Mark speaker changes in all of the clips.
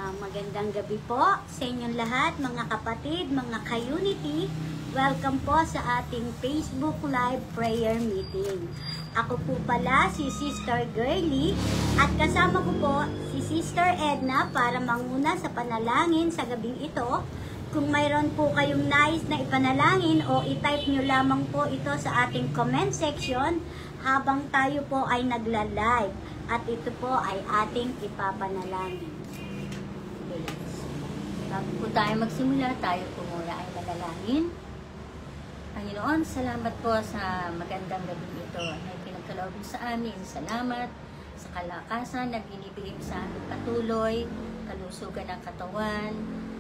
Speaker 1: Magandang gabi po sa inyong lahat, mga kapatid, mga ka-unity. Welcome po sa ating Facebook Live Prayer Meeting. Ako po pala si Sister Girly at kasama ko po si Sister Edna para manguna sa panalangin sa gabing ito. Kung mayroon po kayong nais na ipanalangin o i-type nyo lamang po ito sa ating comment section habang tayo po ay nagla-live at ito po ay ating ipapanalangin.
Speaker 2: Bago po tayo magsimula, tayo po muna ay manalangin. Panginoon, salamat po sa magandang gabi ito na pinagkaloob sa amin. Salamat sa kalakasan na binibigay sa amin patuloy, kalusugan ng katawan,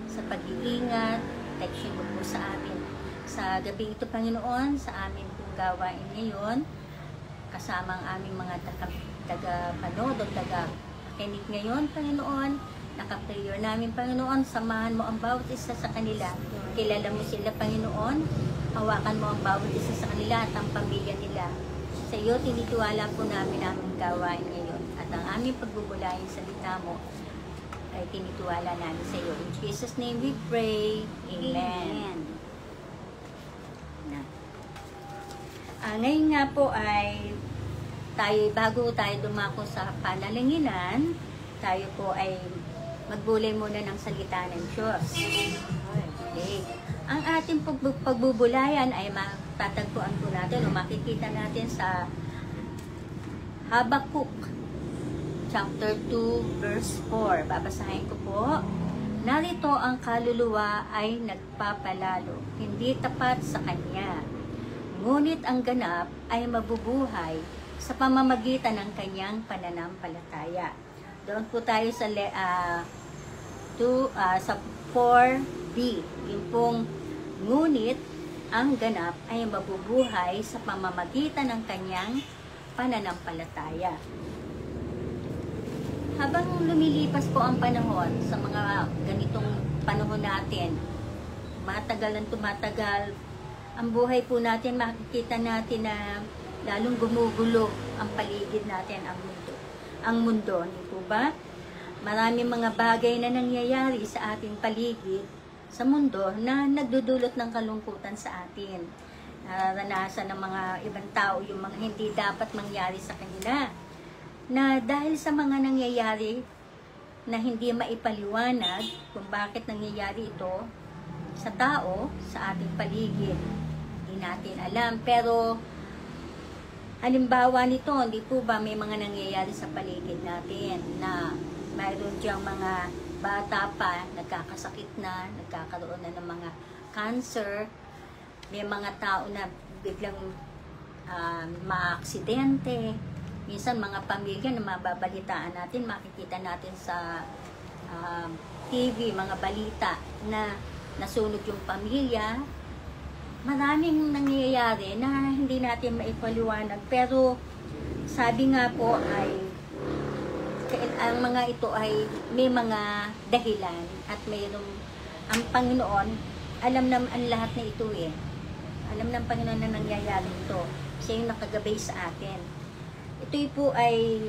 Speaker 2: sa pag-iingat, protection mo po sa amin. Sa gabi ito, Panginoon, sa amin pong gawain ngayon, kasama ang aming mga taga-panood o taga-kinig ngayon, Panginoon, naka-prayer namin, Panginoon, samahan mo ang bawat isa sa kanila. Kilala mo sila, Panginoon, hawakan mo ang bawat isa sa kanila at ang pamilya nila. Sa iyo, tinitiwala po namin aming gawain ngayon at ang aming pagbubulayan salita mo ay tinitiwala namin sa iyo. In Jesus' name we pray. Amen. Ngayon nga po ay bago tayo dumako sa panalanginan, tayo po ay magbulay muna ng salita ng Diyos. Okay. Ang ating pagbubulayan ay matatagpuan po natin o makikita natin sa Habakuk chapter 2 verse 4. Babasahin ko po. Narito ang kaluluwa ay nagpapalalo, hindi tapat sa kanya. Ngunit ang ganap ay mabubuhay sa pamamagitan ng kanyang pananampalataya. Doon po tayo sa sa 4b. Yung pong ngunit ang ganap ay mabubuhay sa pamamagitan ng kanyang pananampalataya. Habang lumilipas po ang panahon sa mga ganitong panahon natin, matagal ng tumatagal, ang buhay po natin, makikita natin na lalong gumugulo ang paligid natin, ang mundo, hindi po ba? Maraming mga bagay na nangyayari sa ating paligid, sa mundo, na nagdudulot ng kalungkutan sa atin. Naranasan ng mga ibang tao yung mga hindi dapat mangyari sa kanila. Na dahil sa mga nangyayari na hindi maipaliwanag kung bakit nangyayari ito sa tao, sa ating paligid, hindi natin alam. Pero halimbawa nito, hindi po ba may mga nangyayari sa paligid natin na mayroon diyang mga bata pa, nagkakasakit na, nagkakaroon na ng mga cancer, may mga tao na biglang maaksidente, minsan mga pamilya na mababalitaan natin, makikita natin sa TV, mga balita na nasunog yung pamilya. Maraming nangyayari na hindi natin maipaliwanag, pero sabi nga po ay ang mga ito ay may mga dahilan at mayroong ang Panginoon, alam naman lahat na ito eh. Alam ng Panginoon na nangyayari ito. Siya yung nakagabay sa atin. Ito po ay,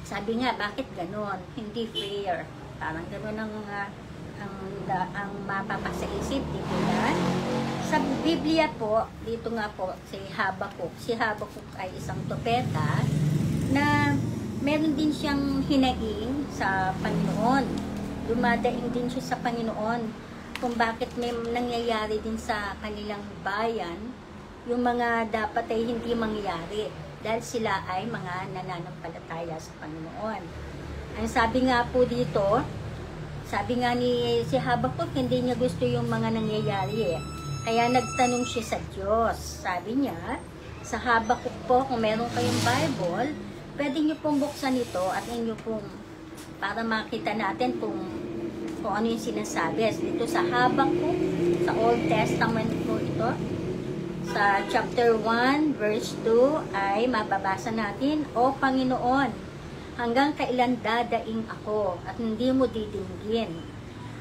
Speaker 2: sabi nga, bakit ganon? Hindi fair. Parang ganon ang mapapasaisip, di po yan? Sa Biblia po, dito nga po, si Habakuk. Si Habakuk ay isang propeta na meron din siyang hinaing sa Panginoon. Dumadaing din siya sa Panginoon kung bakit may nangyayari din sa kanilang bayan yung mga dapat ay hindi mangyari dahil sila ay mga nananampalataya sa Panginoon. Ang sabi nga po dito, sabi nga ni si Habakuk, hindi niya gusto yung mga nangyayari eh. Kaya nagtanong siya sa Diyos. Sabi niya, sa Habakuk po, kung meron kayong Bible, pwede niyo pong buksan ito at inyo pong para makita natin kung ano yung sinasabi. Dito sa Habakuk, sa Old Testament po ito, sa chapter 1, verse 2, ay mababasa natin, O Panginoon, hanggang kailan dadaing ako at hindi mo didinggin?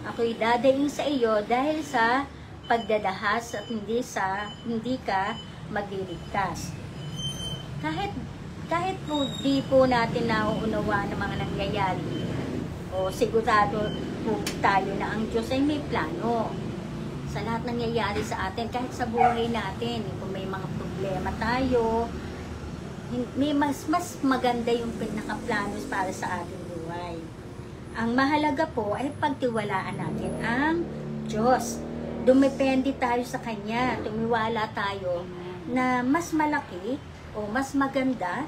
Speaker 2: Ako'y dadaing sa iyo dahil sa pagdadahas at hindi ka magliligtas. Kahit po di po natin nauunawa ng mga nangyayari, O sigurado po tayo na ang Diyos ay may plano sa lahat nangyayari sa atin, kahit sa buhay natin. Kung may mga problema tayo, may mas maganda yung pinakaplanos para sa ating buhay. Ang mahalaga po ay pagtiwalaan natin ang Diyos. Dumepende tayo sa Kanya, tumiwala tayo na mas malaki o mas maganda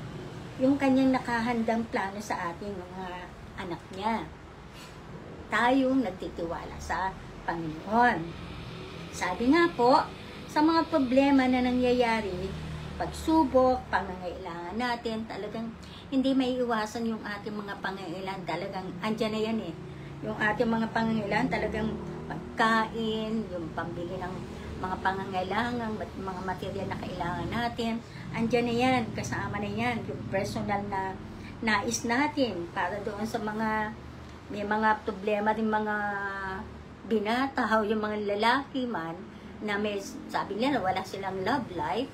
Speaker 2: yung Kanyang nakahandang plano sa ating mga anak niya. Tayong nagtitiwala sa Panginoon. Sabi nga po, sa mga problema na nangyayari, pagsubok, pangangailangan natin, talagang hindi may iwasan yung ating mga pangangailangan. Talagang andyan na yan eh. Yung ating mga pangangailangan, talagang pagkain, yung pambili ng mga pangangailangan, mga material na kailangan natin, andyan na yan, kasama na yan, yung personal na nais natin para doon sa mga, may mga problema din mga binata, yung mga lalaki man, na may, sabi nila, wala silang love life,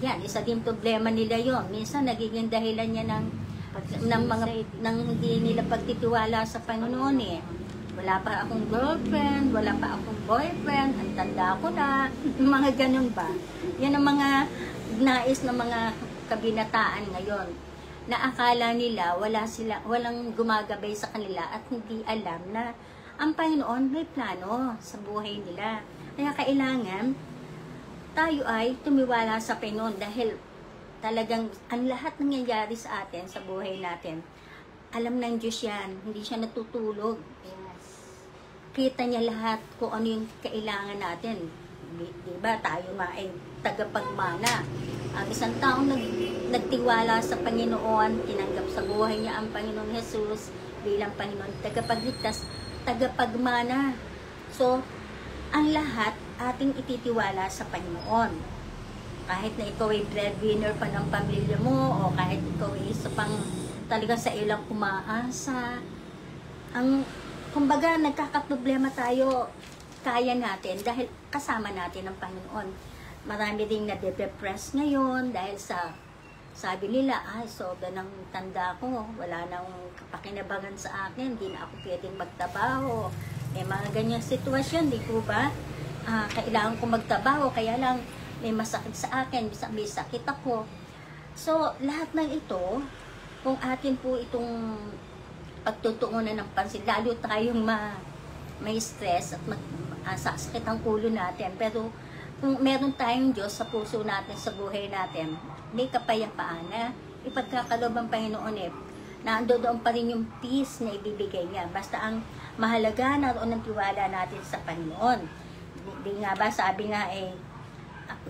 Speaker 2: yan, isa din problema nila yon. Minsan, nagiging dahilan niya ng hindi nila pagtitiwala sa Panginoon eh. Wala pa akong girlfriend, wala pa akong boyfriend, ang tanda ko na, mga ganun ba? Yan ang mga nais ng mga kabinataan ngayon, na akala nila walang gumagabay sa kanila at hindi alam na ang Panginoon may plano sa buhay nila. Kaya kailangan tayo ay tumiwala sa Panginoon dahil talagang ang lahat nangyayari sa atin, sa buhay natin, alam ng Diyos yan, hindi siya natutulog. Kita niya lahat kung ano yung kailangan natin. Diba? Tayo nga ay tagapagmana. Ang isang taong nagtiwala sa Panginoon, tinanggap sa buhay niya ang Panginoong Jesus bilang Panginoon, tagapagligtas, tagapagmana. So, ang lahat ating ititiwala sa Panginoon. Kahit na ikaw ay breadwinner pa ng pamilya mo, o kahit ikaw ay isa pang talagang sa ilang umaasa, kumbaga, nagkakaproblema tayo, kaya natin dahil kasama natin ang Panginoon. Marami ding nade-depress ngayon dahil sa, sabi nila, sobra ng tanda ko, wala nang kapakinabangan sa akin, hindi na ako pwedeng magtrabaho. May mga ganyang sitwasyon, di ko ba? Kailangan ko magtrabaho, kaya lang may masakit sa akin, may sakit ako. So, lahat ng ito, kung atin po itong pagtutuunan ng pansin, lalo tayong may stress at sasakit ang ulo natin. Pero kung meron tayong Diyos sa puso natin, sa buhay natin, may kapayapaan na ipagkakaloob ang Panginoon na doon pa rin yung peace na ibibigay niya. Basta ang mahalaga, naroon ang tiwala natin sa Panginoon. Di nga ba, sabi nga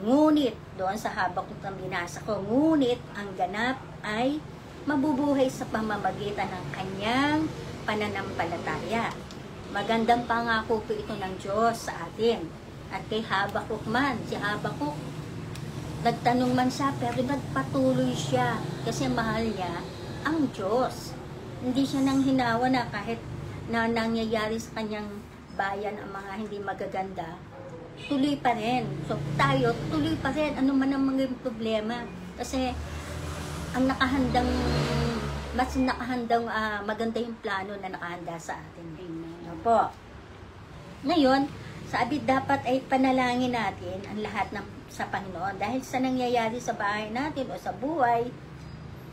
Speaker 2: ngunit, doon sa Habakuk ng binasa ko, ngunit ang ganap ay mabubuhay sa pamamagitan ng kanyang pananampalataya. Magandang pangako po ito ng Diyos sa atin. At kay Habakuk man, si Habakuk, nagtanong man siya, pero nagpatuloy siya kasi mahal niya ang Diyos. Hindi siya nang hinawa na kahit na nangyayari sa kanyang bayan ang mga hindi magaganda, tuloy pa rin. So tayo, tuloy pa rin. Ano man ang mga problema. Kasi ang mas nakahandang maganda yung plano na nakahanda sa atin. Amen. Opo. Ngayon, sabi dapat ay panalangin natin ang lahat sa Panginoon. Dahil sa nangyayari sa bahay natin o sa buhay,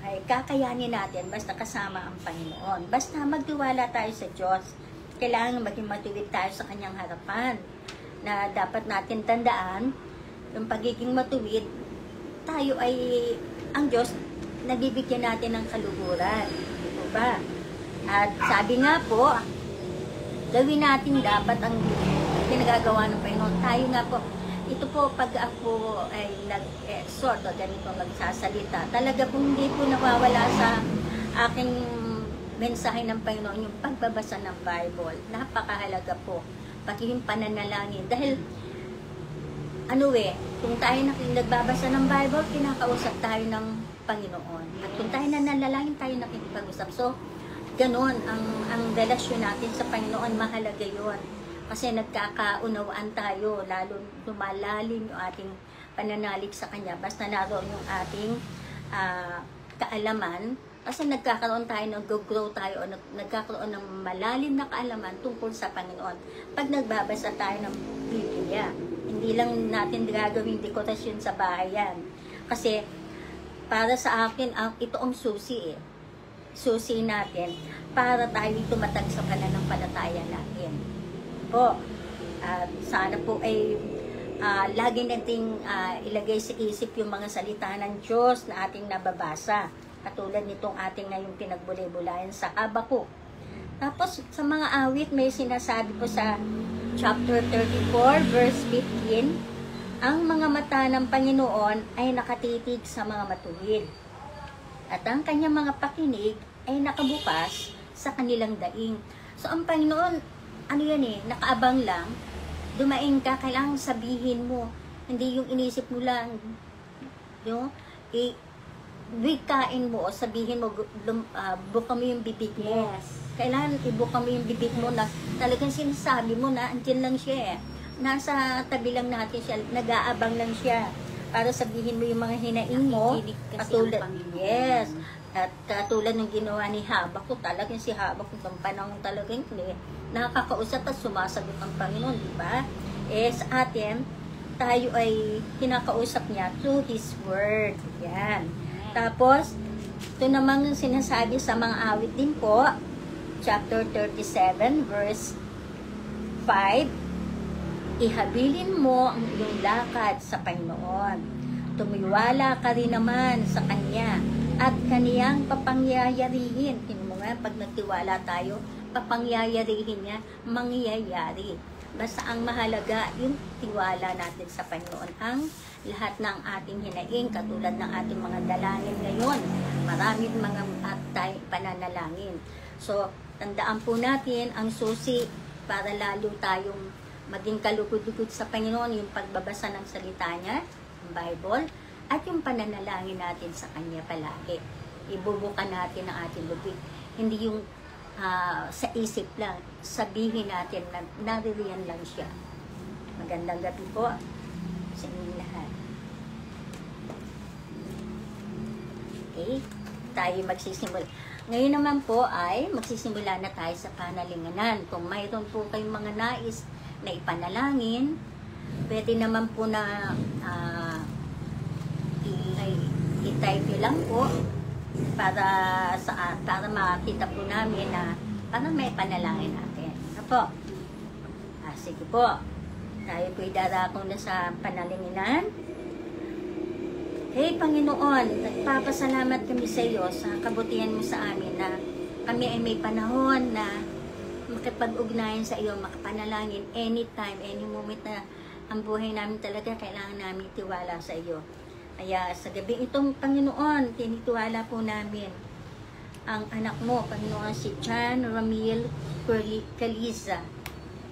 Speaker 2: ay kakayanin natin basta kasama ang Panginoon. Basta magtiwala tayo sa Diyos. Kailangan maging matuwid tayo sa kanyang harapan. Na dapat natin tandaan, yung pagiging matuwid, tayo ay, ang Diyos, nabibigyan natin ng kaluhuran. Ito ba? At sabi nga po, gawin natin dapat ang pinagagawa ng Panginoon. Tayo nga po, ito po, pag ako ay nag-exhort o ganito magsasalita, talaga po hindi po nawawala sa aking mensahe ng Panginoon yung pagbabasa ng Bible. Napakahalaga po. Pati yung pananalangin. Dahil, kung tayo nagbabasa ng Bible, kinakausap tayo ng Panginoon. At kung tayo nananalangin, tayo nakikipag-usap. So, ganon, ang relasyon natin sa Panginoon, mahalaga yun. Kasi nagkakaunawaan tayo, lalo lumalalim yung ating pananalig sa Kanya. Basta naroon yung ating kaalaman Kasi nagkakaroon tayo, nag-grow tayo, o nagkakaroon ng malalim na kaalaman tungkol sa Panginoon. Pag nagbabasa tayo ng Biblia, hindi lang natin gagawing dekorasyon sa bahay yan. Kasi, para sa akin, ito ang susi eh. Susi natin para tayo tumatag sa pananampalataya natin. Po, sana po ay lagi nating ilagay sa isip yung mga salita ng Diyos na ating nababasa. Katulad nitong ating ngayong pinagbulay-bulayan sa Habakuk. Tapos sa mga awit may sinasabi po sa chapter 34 verse 15, ang mga mata ng Panginoon ay nakatitig sa mga matuwid. At ang kanyang mga pakinig ay nakabukas sa kanilang daing. So ang Panginoon, ano yan eh, nakaabang lang. Dumaing ka, kailangang sabihin mo. Hindi yung inisip mo lang. Yung, wikain mo o sabihin mo, buka mo yung bibig mo.
Speaker 1: Yes.
Speaker 2: Kailangan ibuka mo yung bibig mo na talagang sinasabi mo na andyan lang siya eh. Nasa tabi lang natin siya, nag-aabang lang siya. Para sabihin mo yung mga hinaing mo. Katulad, yes. At katulad ng ginawa ni Habakuk, talagang si Habakuk ng panahon talagang nakakausap at sumasagot ang Panginoon, di ba? Eh sa atin, tayo ay kinakausap niya through His Word. Yan. Tapos, ito namang sinasabi sa mga awit din po, chapter 37, verse 5, ihabilin mo ang iyong lakad sa Panginoon. Tumiwala ka rin naman sa Kanya at Kaniyang papangyayarihin. Tingnan mo nga, pag nagtiwala tayo, papangyayarihin niya, mangyayari. Basta ang mahalaga, yung tiwala natin sa Panginoon. Ang lahat ng ating hinaing, katulad ng ating mga dalangin ngayon, maraming mga pananalangin. So, tandaan po natin ang susi para lalo tayong maging kalugod-lugod sa Panginoon, yung pagbabasa ng salita niya, yung Bible, at yung pananalangin natin sa Kanya palagi. Ibubukan natin ang ating lubig. Hindi yung sa isip lang, sabihin natin na naririyan lang siya. Magandang gabi po sa inyong lahat. Okay, tayo magsisimula. Ngayon naman po ay magsisimula na tayo sa panalinganan. Kung mayroon po kayong mga nais na ipanalangin, pwede naman po na i-type nyo lang po para makita po namin na para may panalangin natin. Ano po? Sige po. Tayo po idarako na sa panalinginan. Hey Panginoon, nagpapasalamat kami sa iyo sa kabutihan mo sa amin na kami ay may panahon na makipag-ugnayan sa iyo, makapanalangin anytime, any moment na ang buhay namin talaga kailangan namin tiwala sa iyo. Kaya sa gabi itong Panginoon, tinitiwala po namin ang anak mo, Panginoon, si John Ramil Caliza.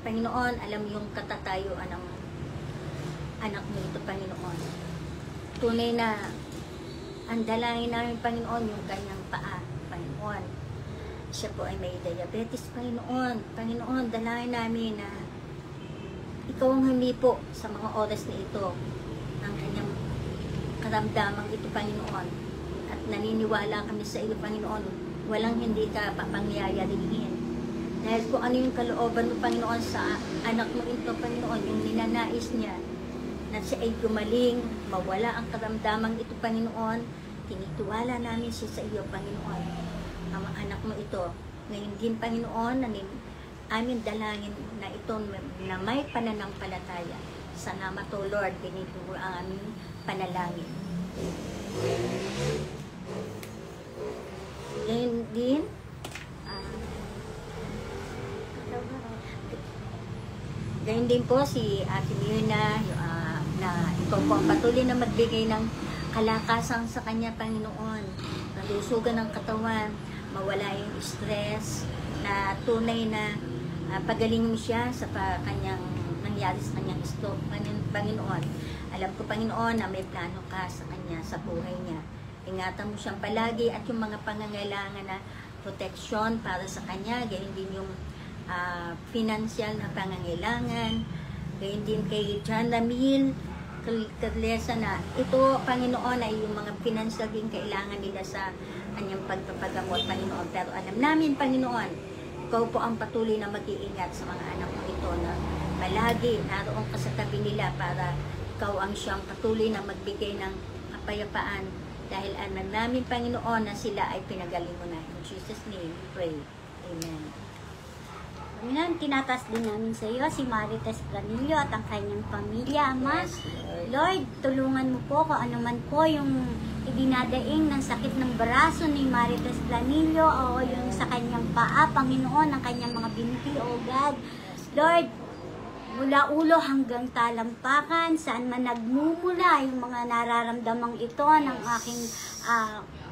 Speaker 2: Panginoon, alam yung katatayuan ng anak mo ito, Panginoon. Tunay na ang dalangin namin, Panginoon, yung kanyang paa, Panginoon. Siya po ay may diabetes, Panginoon. Panginoon, dalangin namin na ikaw ang humipo sa mga oras na ito ng kanyang karamdamang ito, Panginoon. At naniniwala kami sa iyo, Panginoon. Walang hindi ka papangyayarihin. Dahil kung ano yung kalooban mo, Panginoon, sa anak mo ito, Panginoon, yung ninanais niya, na siya ay gumaling, mawala ang karamdamang ito, Panginoon, tinitiwala namin siya sa iyo, Panginoon. Ang anak mo ito, ngayon din, Panginoon, aming dalangin na ito na may pananampalataya. Salamat o Lord, binigyan mo ang aming panalangin. Ngayon din, ganyan din po si Ate Mirna, na ikaw po ang patuloy na magbigay ng kalakasan sa kanya, Panginoon. Nalusugan ng katawan, mawala yung stress, na tunay na pagaling mo siya sa kanyang nangyari sa kanyang stroke, Panginoon. Alam ko, Panginoon, na may plano ka sa kanya, sa buhay niya. Ingatan mo siyang palagi at yung mga pangangailangan na proteksyon para sa kanya, ganyan din yung financial na pangangailangan, ganyan din kay John Ramil Caliza na ito, Panginoon, ay yung mga financial din kailangan nila sa kanyang pagpapagamot, Panginoon. Pero alam namin, Panginoon, ikaw po ang patuloy na mag-iingat sa mga anak mo ito na palagi naroon ka sa tabi nila para ikaw ang siyang patuloy na magbigay ng kapayapaan. Dahil alam namin, Panginoon, na sila ay pinagaling mo na. In Jesus' name, we pray. Amen.
Speaker 1: Panginoon, tinatas din namin sa iyo si Marites Planillo at ang kanyang pamilya, Ama.
Speaker 2: Yes, Lord.
Speaker 1: Lord, tulungan mo po kung ano man po yung idinadaing ng sakit ng braso ni Marites Planillo o yung sa kanyang paa, Panginoon, ang kanyang mga binti, O God. Lord, mula ulo hanggang talampakan, saan man nagmumula yung mga nararamdamang ito ng aking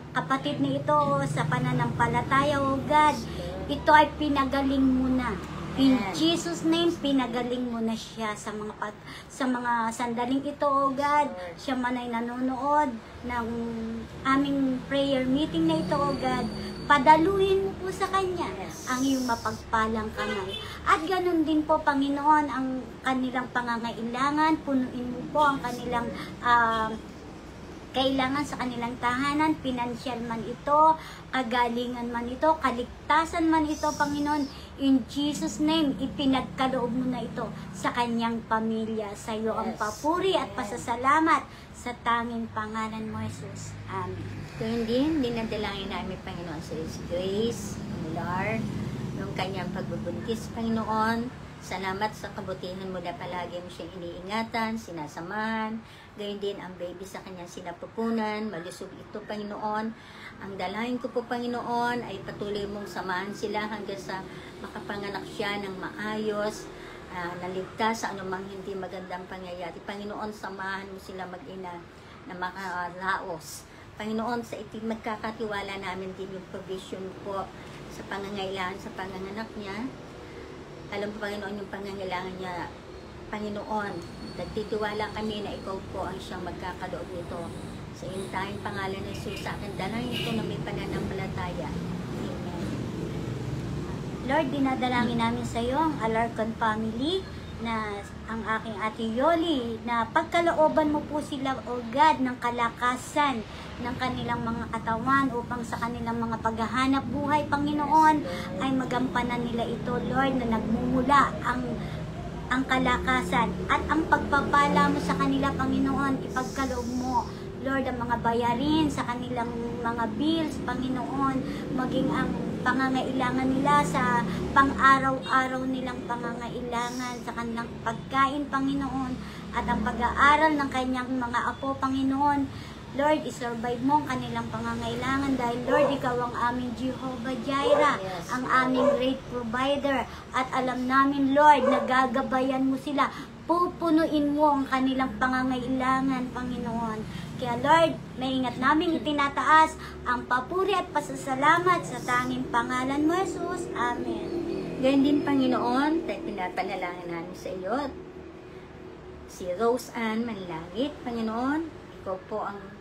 Speaker 1: kapatid ni ito sa pananampalataya, O God. Ito ay pinagaling mo na. In Jesus' name, pinagaling mo na siya sa mga sandaling ito, O God. Siya man ay nanonood ng aming prayer meeting na ito, O God. Padaluhin mo po sa kanya ang iyong mapagpalang kamay. At ganun din po, Panginoon, ang kanilang pangangailangan. Punuin mo po ang kanilang kailangan sa kanilang tahanan, pinansyal man ito, kagalingan man ito, kaligtasan man ito, Panginoon. In Jesus' name, ipinagkaloob mo na ito sa kanyang pamilya. Sa iyo ang papuri at pasasalamat sa tanging pangalan mo, Jesus. Amen.
Speaker 2: Kung hindi, dinadalangin namin, Panginoon, sa Grace, Mular, yung kanyang pagbubuntis, Panginoon. Salamat sa kabutihan mo na palagi mo siyang iniingatan, sinasamahan. Gayon din ang baby sa kanyang sinapupunan. Malusog ito, Panginoon. Ang dalangin ko po, Panginoon, ay patuloy mong samahan sila hanggang sa makapanganak siya ng maayos, naligtas sa anumang hindi magandang pangyayari. Panginoon, samahan mo sila mag-ina na makaraos. Panginoon, sa itig magkakatiwala namin din yung provision po sa pangangailangan sa panganganak niya. Alam po, Panginoon, yung pangangailangan niya. Panginoon, nagtitiwala kami na ikaw po ang siyang magkakaloob nito. Sa iyong tayong pangalan ng Jesus, sa akin, dalangin ito na may pananampalataya. Amen.
Speaker 1: Lord, dinadalangin namin sa iyo ang Alarcon family, na ang aking Ate Yoli, na pagkalooban mo po sila, O God, ng kalakasan ng kanilang mga katawan upang sa kanilang mga paghahanap buhay, Panginoon, ay magampanan nila ito, Lord, na nagmumula ang kalakasan at ang pagpapala mo sa kanila, Panginoon. Ipagkaloob mo, Lord, ang mga bayarin sa kanilang mga bills, Panginoon, maging ang pangangailangan nila sa pang-araw-araw nilang pangangailangan sa kanilang pagkain, Panginoon, at ang pag-aaral ng kanyang mga apo, Panginoon. Lord, isurvive mo ang kanilang pangangailangan dahil, Lord, ikaw ang aming Jehovah Jireh, ang aming great provider. At alam namin, Lord, nagagabayan mo sila. Pupunuin mo ang kanilang pangangailangan, Panginoon. Kaya, Lord, maingat namin itinataas ang papuri at pasasalamat sa tanging pangalan mo, Jesus. Amen.
Speaker 2: Ganyan din, Panginoon, pinapanalangin namin sa iyo. Si Rose Ann Manlangit, Panginoon, ikaw po ang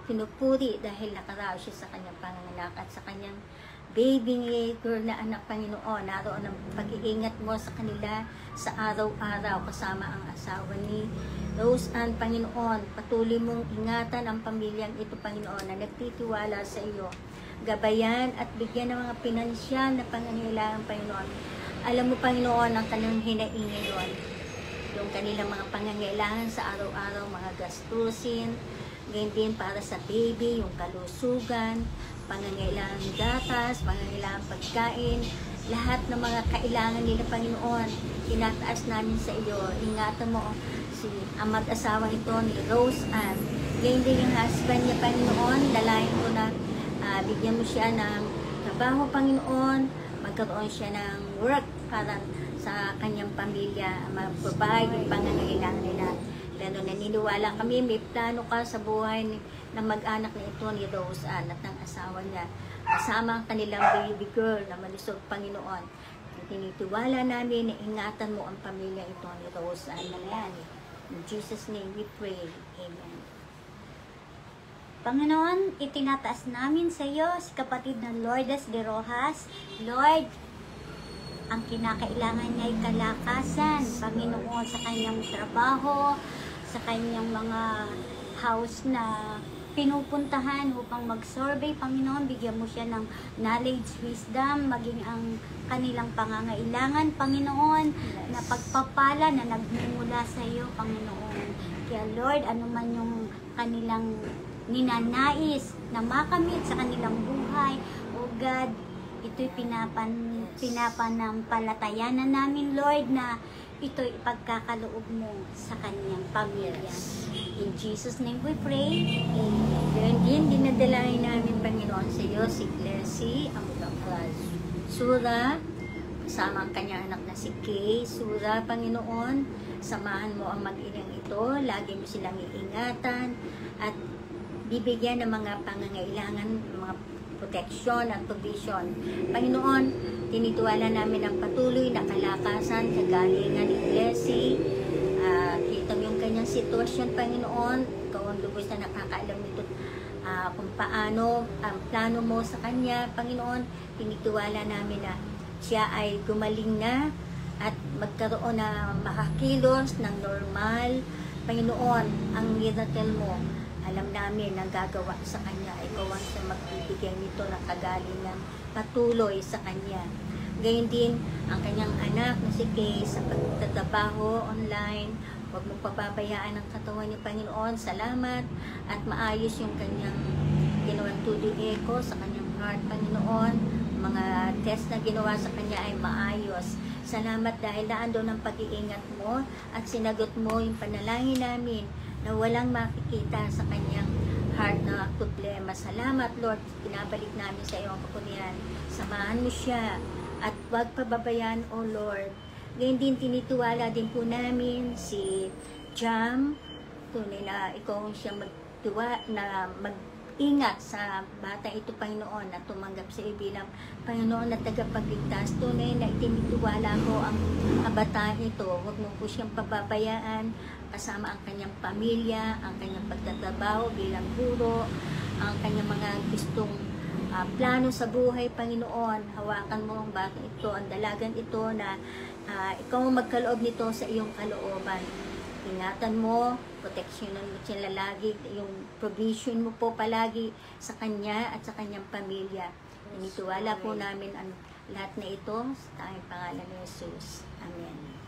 Speaker 2: pinupuri dahil nakaraos siya sa kanyang panganganak at sa kanyang baby girl na anak, Panginoon. Naroon ang pag-iingat mo sa kanila sa araw-araw kasama ang asawa ni Rose Ann, Panginoon. Patuloy mong ingatan ang pamilyang ito, Panginoon, na nagtitiwala sa iyo. Gabayan at bigyan ng mga pinansyal na pangangailangan, Panginoon. Alam mo, Panginoon, ang kanilang hinaing ngayon. Yung kanilang mga pangangailangan sa araw-araw, mga gastusin, ganyan din para sa baby, yung kalusugan, pangangailangan gatas, pangangailangan pagkain, lahat ng mga kailangan nila, Panginoon, tinataas namin sa iyo. Ingatan mo ang mag-asawa ito ni Rose Ann. Ganyan din yung husband niya, Panginoon, dalayan ko na bigyan mo siya ng trabaho, Panginoon, magkaroon siya ng work para sa kanyang pamilya, mag-provide yung pangangailangan nila. Pero naniniwala kami, may plano ka sa buhay ng mag-anak na ito ni Rose Ann at ng asawa niya. Kasama ang kanilang baby girl na malusog, Panginoon. Tinitiwala namin na ingatan mo ang pamilya ito ni Rose Ann Manlangit. In Jesus' name we pray. Amen.
Speaker 1: Panginoon, itinataas namin sa iyo si kapatid na Lourdes de Rojas. Lord, ang kinakailangan niya ay kalakasan, Panginoon, sa kanyang trabaho, sa kanyang mga house na pinupuntahan upang mag-survey, Panginoon, bigyan mo siya ng knowledge, wisdom, maging ang kanilang pangangailangan, Panginoon, na pagpapala na nagmumula sa iyo, Panginoon. Kaya Lord, ano man yung kanilang ninanais na makamit sa kanilang buhay, O God, ito'y pinapanampalatayanan namin, Lord, na ito'y ipagkakaloob mo sa kanyang pamilya. In Jesus' name we pray. Amen.
Speaker 2: Ganyan din, dinadalain namin, Panginoon, sa iyo, si Clecy, ang Sura, kasama ang kanyang anak na si Kay. Sura, Panginoon, samahan mo ang mag-inang ito, lagi mo silang iingatan, at bibigyan ng mga pangangailangan, mga protection at provision. Panginoon, tinituwala namin ang patuloy na kalakasan, kagalingan ni Clecy. Kita mo yung kanyang sitwasyon, Panginoon. Ikaw ang lubos na nakakaalam nito kung paano ang plano mo sa kanya, Panginoon. Tinituwala namin na siya ay gumaling na at magkaroon na makakilos ng normal. Panginoon, ang miracle mo, alam namin na gagawa sa kanya. Ikaw ang sa magbibigay nito ng kagalingan patuloy sa kanya. Gayun din ang kanyang anak na si Kay sa pagtatrabaho online. Huwag mong pababayaan ang katawan niya, Panginoon. Salamat at maayos yung kanyang ginawang 2D echo sa kanyang heart, Panginoon. Mga test na ginawa sa kanya ay maayos. Salamat dahil naandun ang pag-iingat mo at sinagot mo yung panalangin namin na walang makikita sa kanyang heart na problema. Salamat, Lord. Pinabalik namin sa iyong kapunihan. Samahan mo siya at huwag pababayaan, O Lord. Ngayon din, tinituwala din po namin si Jam. Tunay na ikaw siya mag-ingat sa bata ito, Panginoon, na tumanggap sa iyo bilang Panginoon na tagapagligtas. Tunay na itinituwala ko ang kabataan ito. Huwag mo po siyang pababayaan kasama ang kanyang pamilya, ang kanyang pagtatrabaho bilang guro, ang kanyang mga gustong plano sa buhay, Panginoon. Hawakan mo ang bata ito, ang dalagan ito na ikaw magkaloob nito sa iyong kalooban. Ingatan mo, proteksyonan mo siya lagi, yung provision mo po palagi sa kanya at sa kanyang pamilya. Inituwala po namin ang lahat na ito sa tanging pangalan ni Jesus. Amen.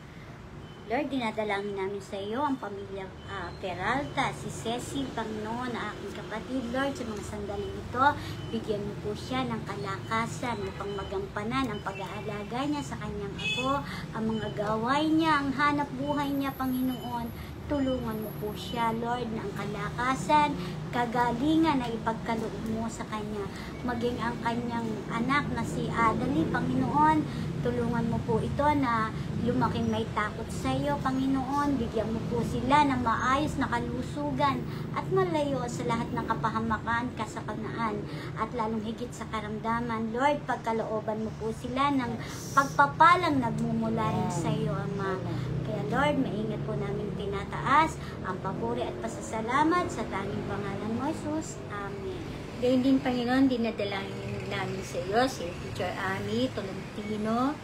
Speaker 1: Lord, dinadalangin namin sa iyo ang pamilya Peralta, si Cecil, Panginoon, na aking kapatid. Lord, sa mga sandaling ito, bigyan mo po siya ng kalakasan upang magampanan ang pag-aalaga niya sa kanyang apo, ang mga gaway niya, ang hanap buhay niya, Panginoon. Tulungan mo po siya, Lord, na ang kalakasan, kagalingan na ipagkaloob mo sa kanya. Maging ang kanyang anak na si Adali, Panginoon, tulungan mo po ito na lumaking may takot sa iyo, Panginoon. Bigyan mo po sila ng maayos na kalusugan at malayo sa lahat ng kapahamakan, kasakanaan, at lalong higit sa karamdaman. Lord, pagkalooban mo po sila ng pagpapalang nagmumula rin sa iyo, Ama. Kaya Lord, maingat po namin tinataas ang papuri at pasasalamat sa tanging pangalan mo, Jesus. Amen.
Speaker 2: Gayun din, Panginoon, dinadalangin namin sa iyo, si Teacher Ami Tolentino.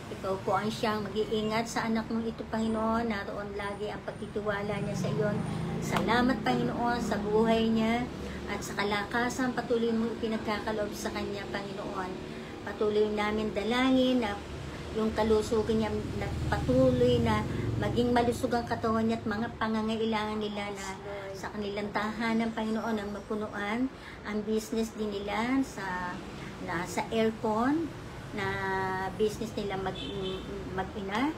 Speaker 2: Ikaw po ang siyang mag-iingat sa anak mong ito, Panginoon. Naroon lagi ang pagtitiwala niya sa iyo. Salamat, Panginoon, sa buhay niya at sa kalakasan. Patuloy mo pinagkakaloob sa kanya, Panginoon. Patuloy namin dalangin na yung kalusugan niya na patuloy na maging malusog ang katawan niya at mga pangangailangan nila na sa kanilang tahanan, Panginoon, ang mapunuan ang business din nila sa aircon na business nila mag-ina.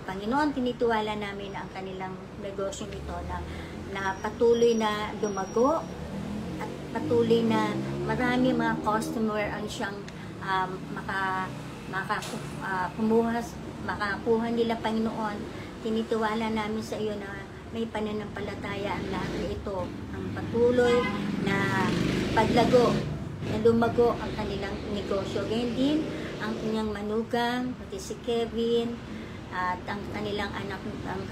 Speaker 2: Panginoon, tinituwala namin ang kanilang negosyo nito na patuloy na lumago at patuloy na marami mga customer ang siyang makakuha nila, Panginoon. Tinitiwala namin sa iyo na may pananampalataya ang lahat na ito, ang patuloy na paglago, na lumago ang kanilang negosyo. Ganyan din ang kanyang manugang, pati si Kevin, at ang kanilang anak, ang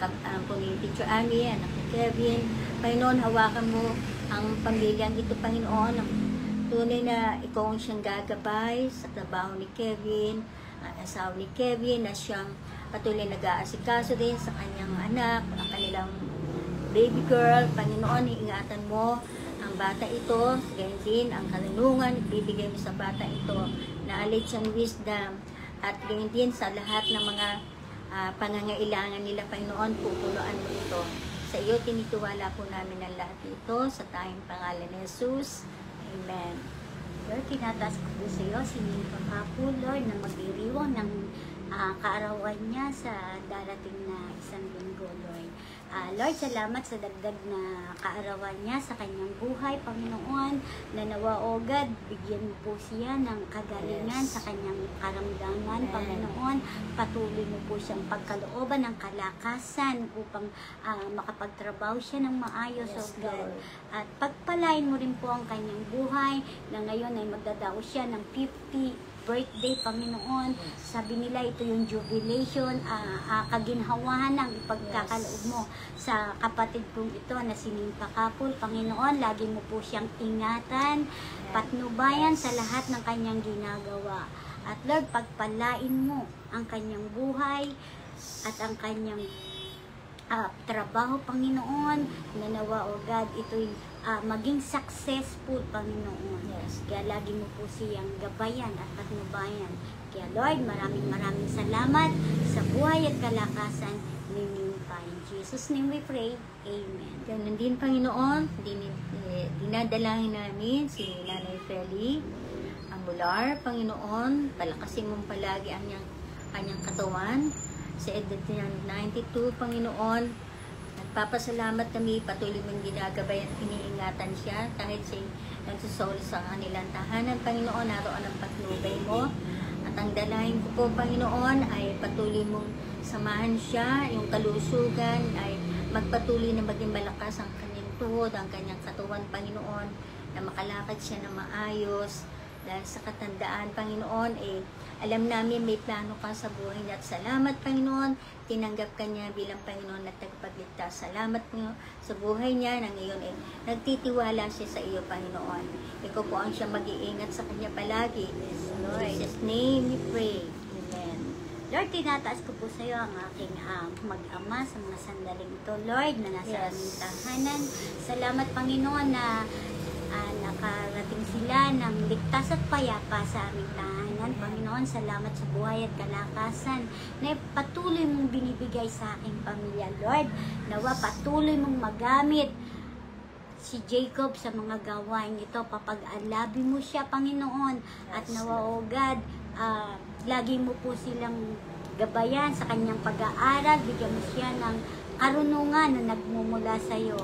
Speaker 2: Teacher Ami, anak ni Kevin. Panginoon, hawakan mo ang pamilyang ito, Panginoon. Tunay na ikaw ang siyang gagabay sa trabaho ni Kevin, ang asawa ni Kevin, na siyang patuloy nag-aasikaso din sa kanyang anak, ang kanilang baby girl. Panginoon, iingatan mo ang ang bata ito, gayon din ang karunungan, ibibigay mo sa bata ito, knowledge and wisdom, at gayon din sa lahat ng mga pangangailangan nila, Panginoon, pupunuan mo ito. Sa iyo, tinitiwala po namin ang lahat ito sa tayong pangalan ni Jesus. Amen.
Speaker 1: Lord, tinataas ko po sa iyo, sinimpa ka po, Lord, na magdiriwang ng kaarawan niya sa darating na isang linggo, Lord. Lord, salamat sa dagdag na kaarawan niya sa kanyang buhay, Panginoon, na nawa, O God, bigyan mo po siya ng kagalingan sa kanyang karamdaman, Panginoon. Patuloy mo po siyang pagkalooban ng kalakasan upang makapagtrabaho siya ng maayos, O God. At pagpalain mo rin po ang kanyang buhay na ngayon ay magdadao siya ng 50 birthday, Panginoon. Sabi nila ito yung jubilation, kaginhawahan ng ipagkakaloob mo sa kapatid kong ito na si Ninfa Kapul, Panginoon. Lagi mo po siyang ingatan, patnubayan sa lahat ng kanyang ginagawa. At Lord, pagpalain mo ang kanyang buhay at ang kanyang trabaho, Panginoon, na nawa, O God, ito'y maging successful, Panginoon. Kaya lagi mo po siyang gabayan at patnubayan. Kaya Lord, maraming salamat sa buhay at kalakasan ni Ninfa. In Jesus' name we pray. Amen.
Speaker 2: Ganun din, Panginoon, dinadalangin namin si Nanay Feli Amular, Panginoon, palakasin mong palagi ang kanyang katawan. Sa edad niya 92, Panginoon, nagpapasalamat kami, patuloy mong ginagabayan, iniingatan siya kahit siya nagsusoli sa kanilang tahanan, Panginoon, naroon ang patnubay mo. At ang dalahin ko po, Panginoon, ay patuloy mong samahan siya, yung kalusugan ay magpatuloy na maging malakas ang kanyang tuhod, ang kanyang katawan, Panginoon, na makalakad siya na maayos. Dahil sa katandaan, Panginoon, alam namin may plano ka sa buhay niya. At salamat, Panginoon, tinanggap ka niya bilang Panginoon at tagapagligtas. Salamat po sa buhay niya na ngayon nagtitiwala siya sa iyo, Panginoon. Ikaw po ang siya mag-iingat sa kanya palagi. In Jesus' name we pray. Amen.
Speaker 1: Lord, tinataas ko po sa iyo ang aking mag-ama sa mga sandaling ito, Lord, na nasa aming tahanan. Salamat, Panginoon, na nakarating sila ng ligtas at payapa sa aming tahanan. Panginoon, salamat sa buhay at kalakasan na patuloy mong binibigay sa aking pamilya, Lord. Nawa patuloy mong magamit si Jacob sa mga gawain ito. Papag-alabi mo siya, Panginoon. At nawa, O God, lagi mo po silang gabayan sa kanyang pag-aaral. Bigyan mo siya ng karunungan na nagmumula sa iyo.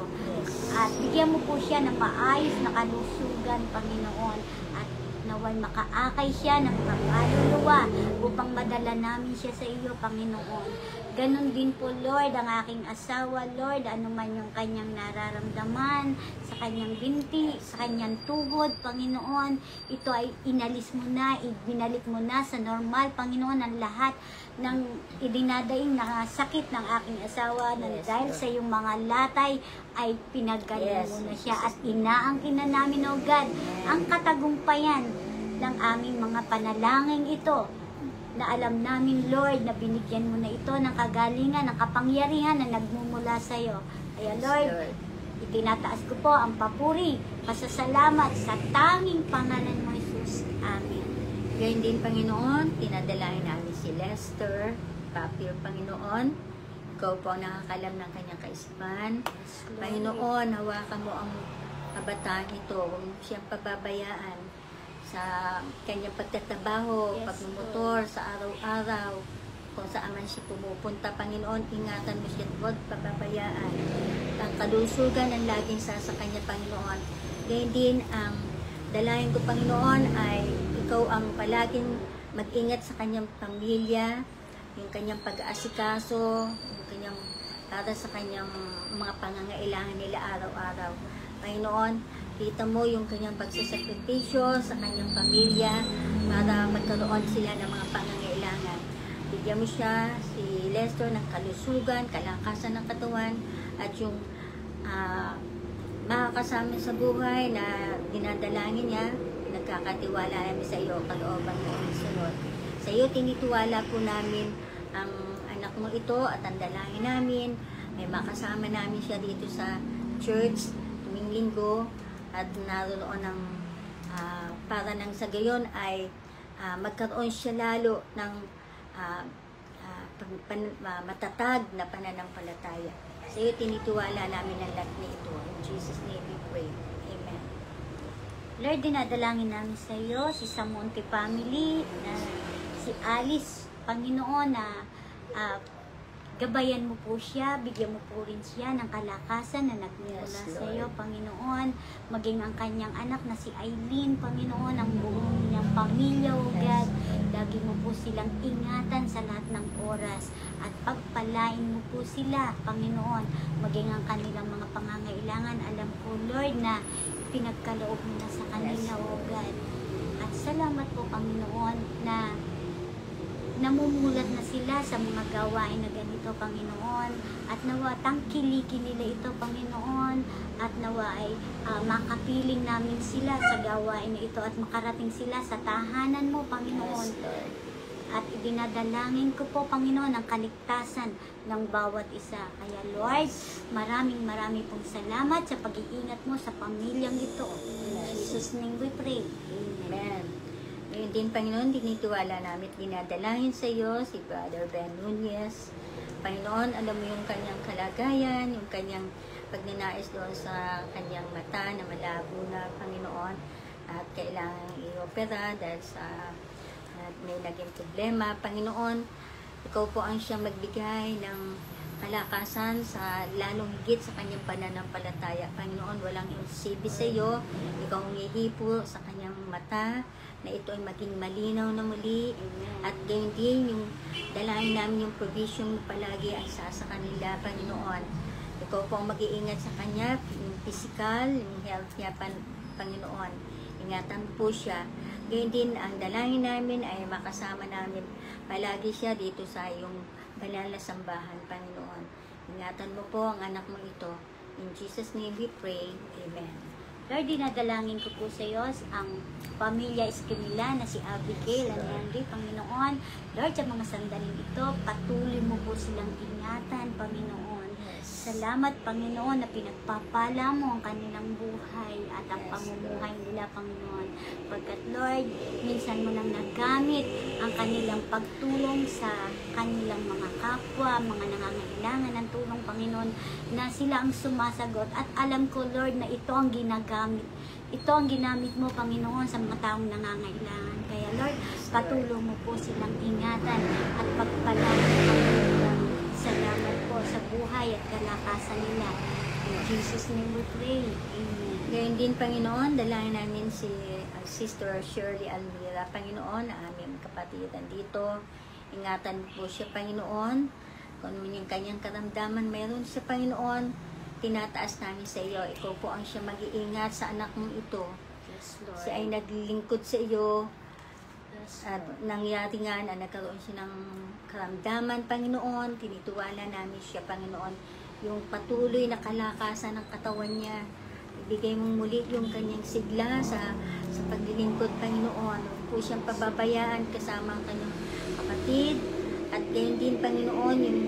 Speaker 1: At bigyan mo po siya ng maayos na kalusugan, Panginoon. At naway makaakay siya ng kaluluwa upang madala namin siya sa iyo, Panginoon. Ganon din po, Lord, ang aking asawa, Lord, ano man yung kanyang nararamdaman, sa kanyang binti, sa kanyang tuhod, Panginoon, ito ay inalis mo na, ibinalik mo na sa normal, Panginoon, ang lahat ng idinadaing na sakit ng aking asawa na dahil sa iyong mga latay ay pinagaling mo na siya at inaangkin na namin, O God, ang katagumpayan ng aming mga panalangin ito na alam namin, Lord, na binigyan mo na ito ng kagalingan, ng kapangyarihan na nagmumula sa iyo. Kaya, Lord, itinataas ko po ang papuri, pasasalamat sa tanging pangalan mo, Jesus. Amen.
Speaker 2: Gayun din, Panginoon, tinadalain namin si Lester, Papi, Panginoon. Ikaw po ang nakakalam ng kanyang kaisipan. Panginoon, hawakan mo ang kabataan ito, huwag mo siyang pababayaan sa kanyang pagtatrabaho, pagmumotor, sa araw-araw, kung saan man siya pumupunta. Panginoon, ingatan mo siya, huwag pababayaan. Ang kalusugan ang laging sa kanya, Panginoon. Gayun din, ang dalayan ko, Panginoon, ay ikaw ang palaging mag-ingat sa kanyang pamilya, yung kanyang pag-aasikaso, yung kanyang para sa kanyang mga pangangailangan nila araw-araw. Panginoon, kita mo yung kanyang pagsasakripisyo sa kanyang pamilya para magkaroon sila ng mga pangangailangan. Bigyan mo siya, si Lester, ng kalusugan, kalakasan ng katawan, at yung makakasama sa buhay na dinadalangin niya, nagkakatiwala namin sa iyo, kalooban mo ang sunod. Sa iyo, tinitiwala po namin ang anak mo ito at ang dalangin namin. May makasama namin siya dito sa church tuwing linggo at naroon ng para nang sa gayon ay magkaroon siya lalo ng matatag na pananampalataya. Sa iyo tinitiwala namin ang lahat na ito. In Jesus' name we pray. Amen.
Speaker 1: Lord, dinadalangin namin sa iyo si Samonte family, na si Alice, Panginoon, na gabayan mo po siya, bigyan mo po rin siya ng kalakasan na nagmula sa iyo, Panginoon. Maging ang kanyang anak na si Eileen, Panginoon, ang buong niyang pamilya, O God. Lagi mo po silang ingatan sa lahat ng oras at pagpalain mo po sila, Panginoon. Maging ang kanilang mga pangangailangan, alam ko, Lord, na pinagkaloob mo na sa kanila, O God. At salamat po, Panginoon, na namumulat na sila sa mga gawain na ganito, Panginoon, at nawa tangkilikin nila ito, Panginoon, at nawa ay makapiling namin sila sa gawain na ito at makarating sila sa tahanan mo, Panginoon. At idinadalangin ko po, Panginoon, ang kaligtasan ng bawat isa. Kaya, Lord, maraming pong salamat sa pag-iingat mo sa pamilyang ito. In Jesus' name we pray.
Speaker 2: Amen. Ngayon din, Panginoon, tinitiwala namin at dinadalangin sa iyo si Brother Ben Nunez. Panginoon, alam mo yung kanyang kalagayan, yung kanyang pagnanais doon sa kanyang mata na malabo na, Panginoon, at kailangan i-opera dahil sa may naging problema. Panginoon, ikaw po ang siyang magbigay ng kalakasan sa lalong higit sa kanyang pananampalataya. Panginoon, walang imposible sa iyo. Ikaw ang ihipo sa kanyang mata na ito ay maging malinaw na muli. At gayon din yung dalangin namin yung provision mo palagi ay sa kanila, Panginoon. Ikaw po ang mag-iingat sa kanya, yung physical, yung health niya, Panginoon. Ingatan po siya. Gayon din ang dalangin namin ay makasama namin palagi siya dito sa iyong banal na sambahan, Panginoon. Ingatan mo po ang anak mo ito. In Jesus' name we pray. Amen.
Speaker 1: Lord, dinadalangin ko po sa iyo ang pamilya Esquimila na si Abigail and Henry, Panginoon. Lord, sa mga sandaling ito, patuloy mo po silang ingatan, Panginoon. Salamat, Panginoon, na pinagpapala mo ang kanilang buhay at ang pamumuhay nila, Panginoon. Pagkat, Lord, minsan mo nang nagamit ang kanilang pagtulong sa kanilang mga kapwa, mga nangangailangan ng tulong, Panginoon, na sila ang sumasagot. At alam ko, Lord, na ito ang ginagamit. Ito ang ginamit mo, Panginoon, sa mga taong nangangailangan. Kaya, Lord, patulong mo po silang ingatan at pagpalain, Panginoon. Salamat po sa buhay at kalakasan nila. In Jesus' name we pray. Amen.
Speaker 2: Ngayon din, Panginoon, dalangin namin si Sister Shirley Almira, Panginoon, na aming kapatidan dito. Ingatan po siya, Panginoon. Kung ano yung kanyang karamdaman, mayroon siya, Panginoon. Tinataas namin sa iyo. Ikaw po ang siya mag-iingat sa anak mong ito.
Speaker 1: Yes, Lord.
Speaker 2: Siya ay naglilingkod sa iyo.
Speaker 1: Yes,
Speaker 2: At nangyari nga na nagkaroon siya ng karamdaman, Panginoon. Tinitiwala namin siya, Panginoon. Yung patuloy na kalakasan ng katawan niya. Ibigay mong muli yung kanyang sigla sa paglilingkod, Panginoon. Huwag po siyang pababayaan kasama ang kanyang kapatid. At gayon din, Panginoon, yung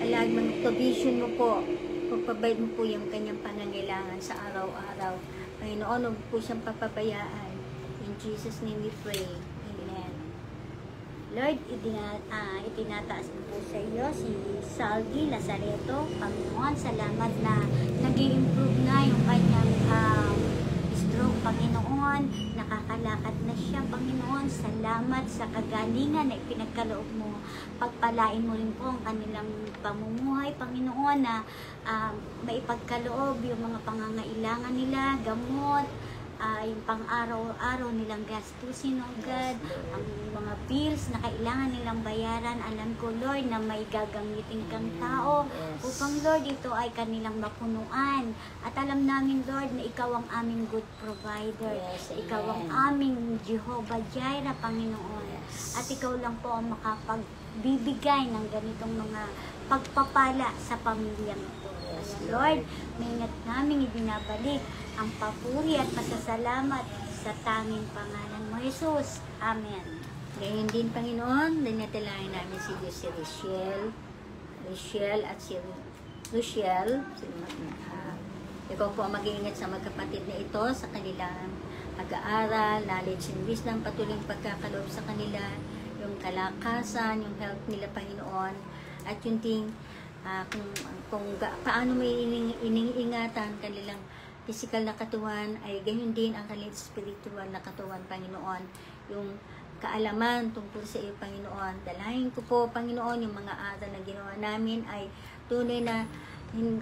Speaker 2: alagman provision mo po. Pagpabayad mo po yung kanyang pangangailangan sa araw-araw. Panginoon, huwag po siyang papabayaan. In Jesus' name we pray. Amen.
Speaker 1: Lord, itinataas ko po sa iyo si Saldi Lazareto. Panginoon, salamat na nag-i-improve na yung kanyang stroke, Panginoon. Nakakalakad na siya, Panginoon. Salamat sa kagalingan na ipinagkaloob mo. Pagpalain mo rin po ang kanilang pamumuhay, Panginoon, na maipagkaloob yung mga pangangailangan nila, gamot, yung pang-araw-araw nilang gastusin, O God, ang mga bills na kailangan nilang bayaran. Alam ko, Lord, na may gagamitin kang tao upang, Lord, ito ay kanilang mapunuan. At alam namin, Lord, na ikaw ang aming good provider. Ikaw ang aming Jehovah Jireh, Panginoon. At ikaw lang po ang makapagbibigay ng ganitong mga pagpapala sa pamilyang ito. Kaya, Lord, maingat namin ibinabalik ang papuri at pasasalamat sa tanging pangalan mo, Jesus. Amen.
Speaker 2: Ngayon din, Panginoon, dinadalangin namin si Rochelle at si Rochelle, Ikaw po ang mag-iingat sa magkapatid na ito sa kanilang pag-aaral, knowledge and wisdom, patuloy pagkakaloob sa kanila, yung kalakasan, yung health nila, Panginoon, at yung ting kung paano may iniingatan kanilang physical na katawan, ay ganyan din ang kanilang spiritual na katawan, Panginoon. Yung kaalaman tungkol sa iyo, Panginoon. Dalahin ko po, Panginoon, yung mga aral na ginawa namin ay tunay na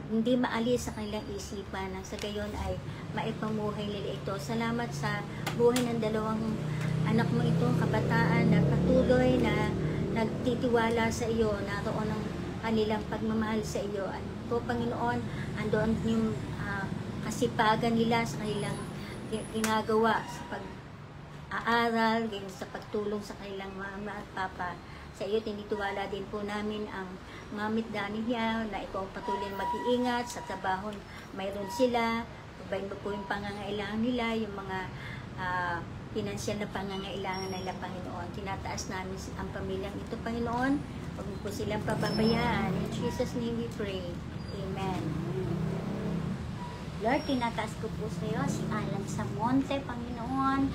Speaker 2: hindi maalis sa kanilang isipan, nang sa gayon ay maipamuhay nila ito. Salamat sa buhay ng dalawang anak mo ito, kabataan, na patuloy na nagtitiwala sa iyo, naroon ang kanilang pagmamahal sa iyo. At po, Panginoon, andoon yung kasipagan nila sa kanilang ginagawa sa pag-aaral, sa pagtulong sa kanilang mama at papa. Sa iyo, tinitiwala din po namin ang mamit Daniel na ikaw patuloy mag-iingat sa trabaho. Mayroon sila, pabayin mo po yung pangangailangan nila, yung mga pinansyal na pangangailangan nila, Panginoon. Tinataas namin ang pamilyang ito, Panginoon. Huwag mo po silang pababayaan. In Jesus' name we pray. Amen.
Speaker 1: Lord, tinataas ko po sa iyo si Alan Samonte, Panginoon.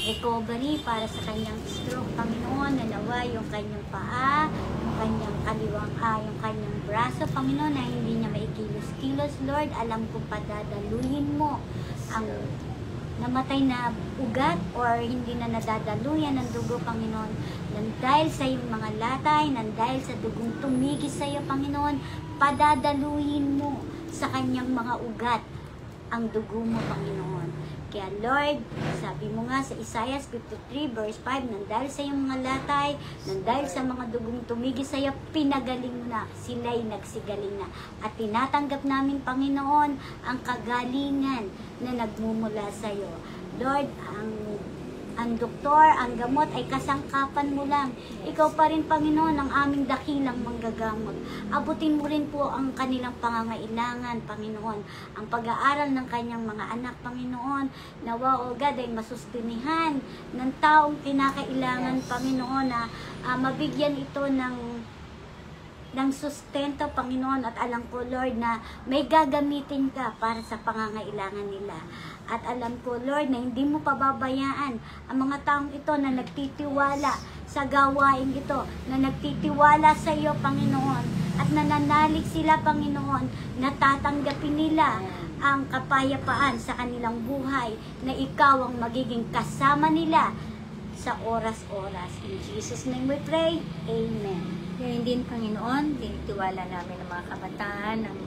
Speaker 1: Recovery para sa kanyang stroke, Panginoon, na nawa yung kanyang paa, yung kanyang kaliwang yung kanyang braso, Panginoon, na hindi niya maikilos-kilos. Lord, alam ko padadaluhin mo ang namatay na ugat or hindi na nadadaluyan ng dugo, Panginoon, nang dahil sa iyong mga latay, nang dahil sa dugong tumigis sa iyo, Panginoon, padadaluhin mo sa kanyang mga ugat ang dugo mo, Panginoon. Kaya Lord, sabi mo nga sa Isaiah 53 verse 5, nang dahil sa iyong mga latay, nang dahil sa mga dugong tumigis sa iyo, pinagaling mo na, sila'y nagsigaling na. At tinatanggap namin, Panginoon, ang kagalingan na nagmumula sa iyo. Lord, ang doktor, ang gamot ay kasangkapan mo lang. Ikaw pa rin, Panginoon, ang aming dakilang manggagamot. Abutin mo rin po ang kanilang pangangailangan, Panginoon. Ang pag-aaral ng kanyang mga anak, Panginoon, nawa, O God, ay masustinihan ng taong kinakailangan, Panginoon, na mabigyan ito ng sustento, Panginoon. At alam ko, Lord, na may gagamitin ka para sa pangangailangan nila. At alam ko, Lord, na hindi mo pababayaan ang mga taong ito na nagtitiwala sa gawain ito, na nagtitiwala sa iyo, Panginoon, at nananalig sila, Panginoon, na tatanggapin nila ang kapayapaan sa kanilang buhay, na ikaw ang magiging kasama nila sa oras-oras. In Jesus' name we pray. Amen.
Speaker 2: Ngayon din, Panginoon, tinitiwala namin ang mga kabataan ng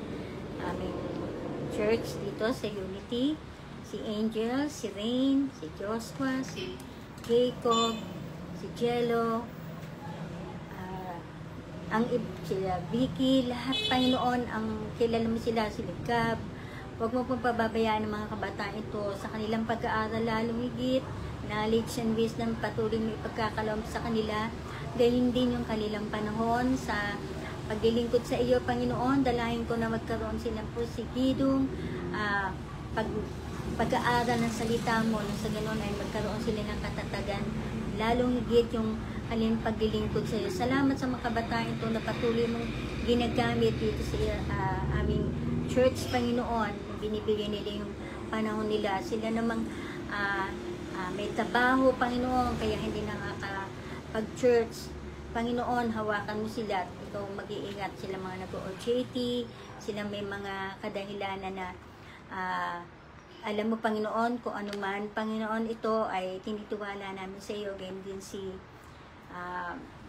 Speaker 2: aming church dito sa Unity. Si Angel, si Rain, si Joshua, si Jacob, si Jello, sila Vicky, lahat, Panginoon, ang kilala mo sila, si Ligab. Huwag mo pong pababayaan ng mga kabataan ito sa kanilang pag-aaral, lalong higit, knowledge and wisdom, patuloy mo ipagkakaloob sa kanila. Gayon din yung kanilang panahon sa paglilingkod sa iyo, Panginoon. Dalahin ko na magkaroon silang pusigidong pag-aaral ng salita mo, nang sa ganoon ay magkaroon sila ng katatagan, lalong higit yung kanilang paglilingkod sa iyo. Salamat sa mga kabataan ito na patuloy mong ginagamit dito sa aming church, Panginoon. Binibigyan nila yung panahon nila. Sila namang may trabaho, Panginoon, kaya hindi nakakapag-church. Panginoon, hawakan mo sila at ikaw mag-iingat. Sila mga nag-OJT, sila may mga kadahilanan na alam mo, Panginoon, kung ano man, Panginoon, ito ay tinitiwala namin sa iyo. Ganyan din si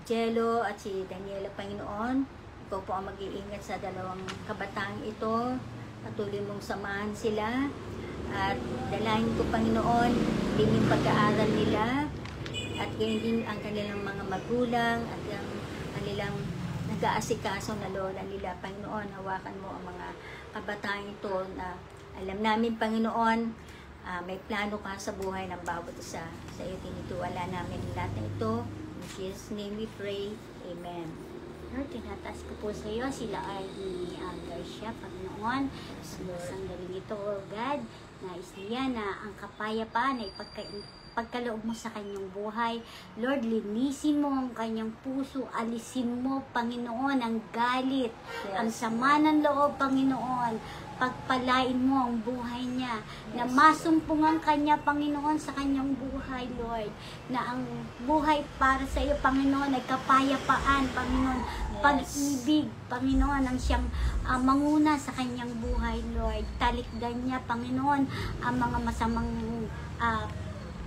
Speaker 2: Jello at si Daniela, Panginoon. Ikaw po ang mag-iingat sa dalawang kabataang ito. Patuloy mong samahan sila. At dalahin ko, Panginoon, din yung pag-aaral nila. At ganyan din ang kanilang mga magulang at ang kanilang nag-aasikaso na lola nila. Panginoon, hawakan mo ang mga kabataan ito na alam namin, Panginoon, may plano ka sa buhay ng bawat isa. Sa iyo tinitiwala namin lahat na ito. In Jesus' name we pray. Amen.
Speaker 1: Lord, tinataas ko po sa iyo sila ay ni Garcia, Panginoon. Sa galing ito, O God, nais niya na ang kapayapaan ay pagkaloob mo sa kanyang buhay. Lord, linisin mo ang kanyang puso. Alisin mo, Panginoon, ang galit, ang sama ng loob, Panginoon. Pagpalain mo ang buhay niya. Na masumpungan kanya, Panginoon, sa kanyang buhay, Lord. Na ang buhay para sa iyo, Panginoon, ay kapayapaan, Panginoon. Pag-ibig, Panginoon, ang siyang manguna sa kanyang buhay, Lord. Talikdan niya, Panginoon, ang mga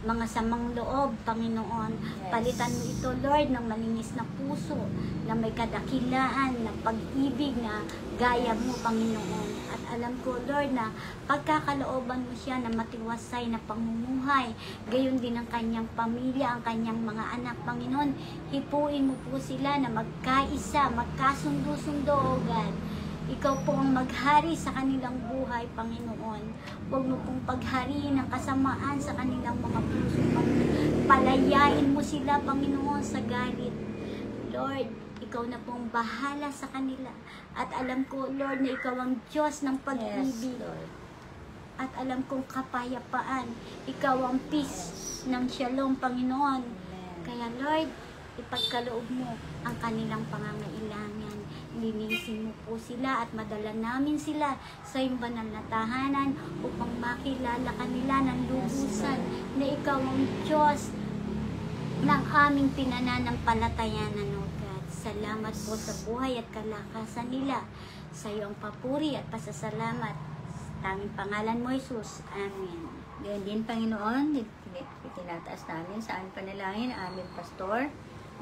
Speaker 1: mga samang loob, Panginoon. Palitan mo ito, Lord, ng malinis na puso, na may kadakilaan, na pag-ibig na gaya mo, Panginoon. At alam ko, Lord, na pagkakalooban mo siya na matiwasay na pamumuhay, gayon din ang kanyang pamilya, ang kanyang mga anak, Panginoon. Hipuin mo po sila na magkaisa, magkasundo-sundo, O God. Ikaw po ang maghari sa kanilang buhay, Panginoon. Huwag mo pong paghariin ang kasamaan sa kanilang mga puso, Panginoon. Palayain mo sila, Panginoon, sa galit. Lord, ikaw na pong bahala sa kanila. At alam ko, Lord, na ikaw ang Diyos ng pag-ibig. At alam kong kapayapaan. Ikaw ang peace ng shalom, Panginoon. Kaya, Lord, ipagkaloob mo ang kanilang pangangailangan. Linisin mo po sila at madala namin sila sa iyong banal na tahanan upang makilala kanila ng lubusan na ikaw ang Diyos ng aming pinananampalatayanan, O God. Salamat po sa buhay at kalakasan nila. Sa iyong papuri at pasasalamat. Sa tanging pangalan mo, Jesus. Amen.
Speaker 2: Ganyan din, Panginoon, itinataas namin sa aming panalangin, aming pastor,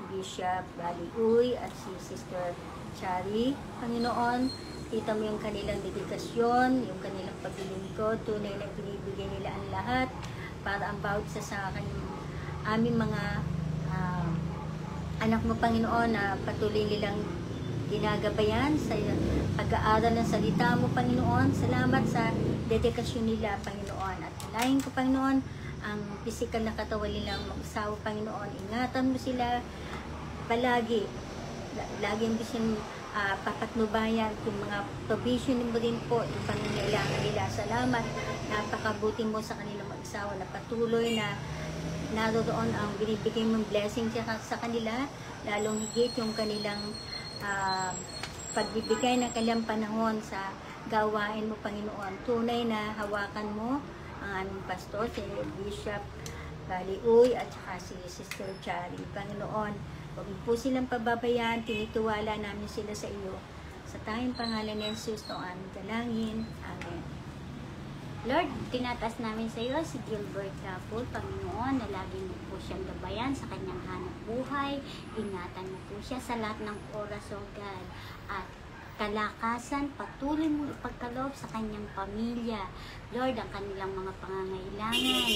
Speaker 2: Bishop Baliuy at si Sister Chari. Panginoon, kita mo yung kanilang dedikasyon, yung kanilang paglilingkod, tunay na binibigay nila ang lahat para ang bawat isa sa aming mga anak mo, Panginoon, na patuloy nilang ginagabayan sa pag-aaral ng salita mo, Panginoon. Salamat sa dedikasyon nila, Panginoon. At alayin ko, Panginoon, ang physical na katawan nilang mag-asawa, Panginoon. Ingatan mo sila palagi. Lagi ang bisin papatnubayan yung mga provision mo din po, yung pangangailangan nila. Salamat. Napakabuti mo sa kanilang mag-asawa na patuloy na naroon ang binibigay mong blessing sa kanila, lalong higit yung kanilang pagbibigay ng kanilang panahon sa gawain mo, Panginoon. Tunay na hawakan mo ang aming pastor, si Bishop Baliuy at saka si Sister Chari. Panginoon, huwag po silang pababayaan, tinitiwala namin sila sa iyo. Sa tayong pangalan ni Jesus, ang aming dalangin. Amen.
Speaker 1: Lord, tinatas namin sa iyo si Gilbert Rapol, Panginoon, na lagi mo po siyang gabayan sa kanyang hanap buhay. Ingatan mo po siya sa lahat ng oras, O God. At kalakasan, patuloy mong ipagkaloob sa kanyang pamilya. Lord, ang kanilang mga pangangailangan.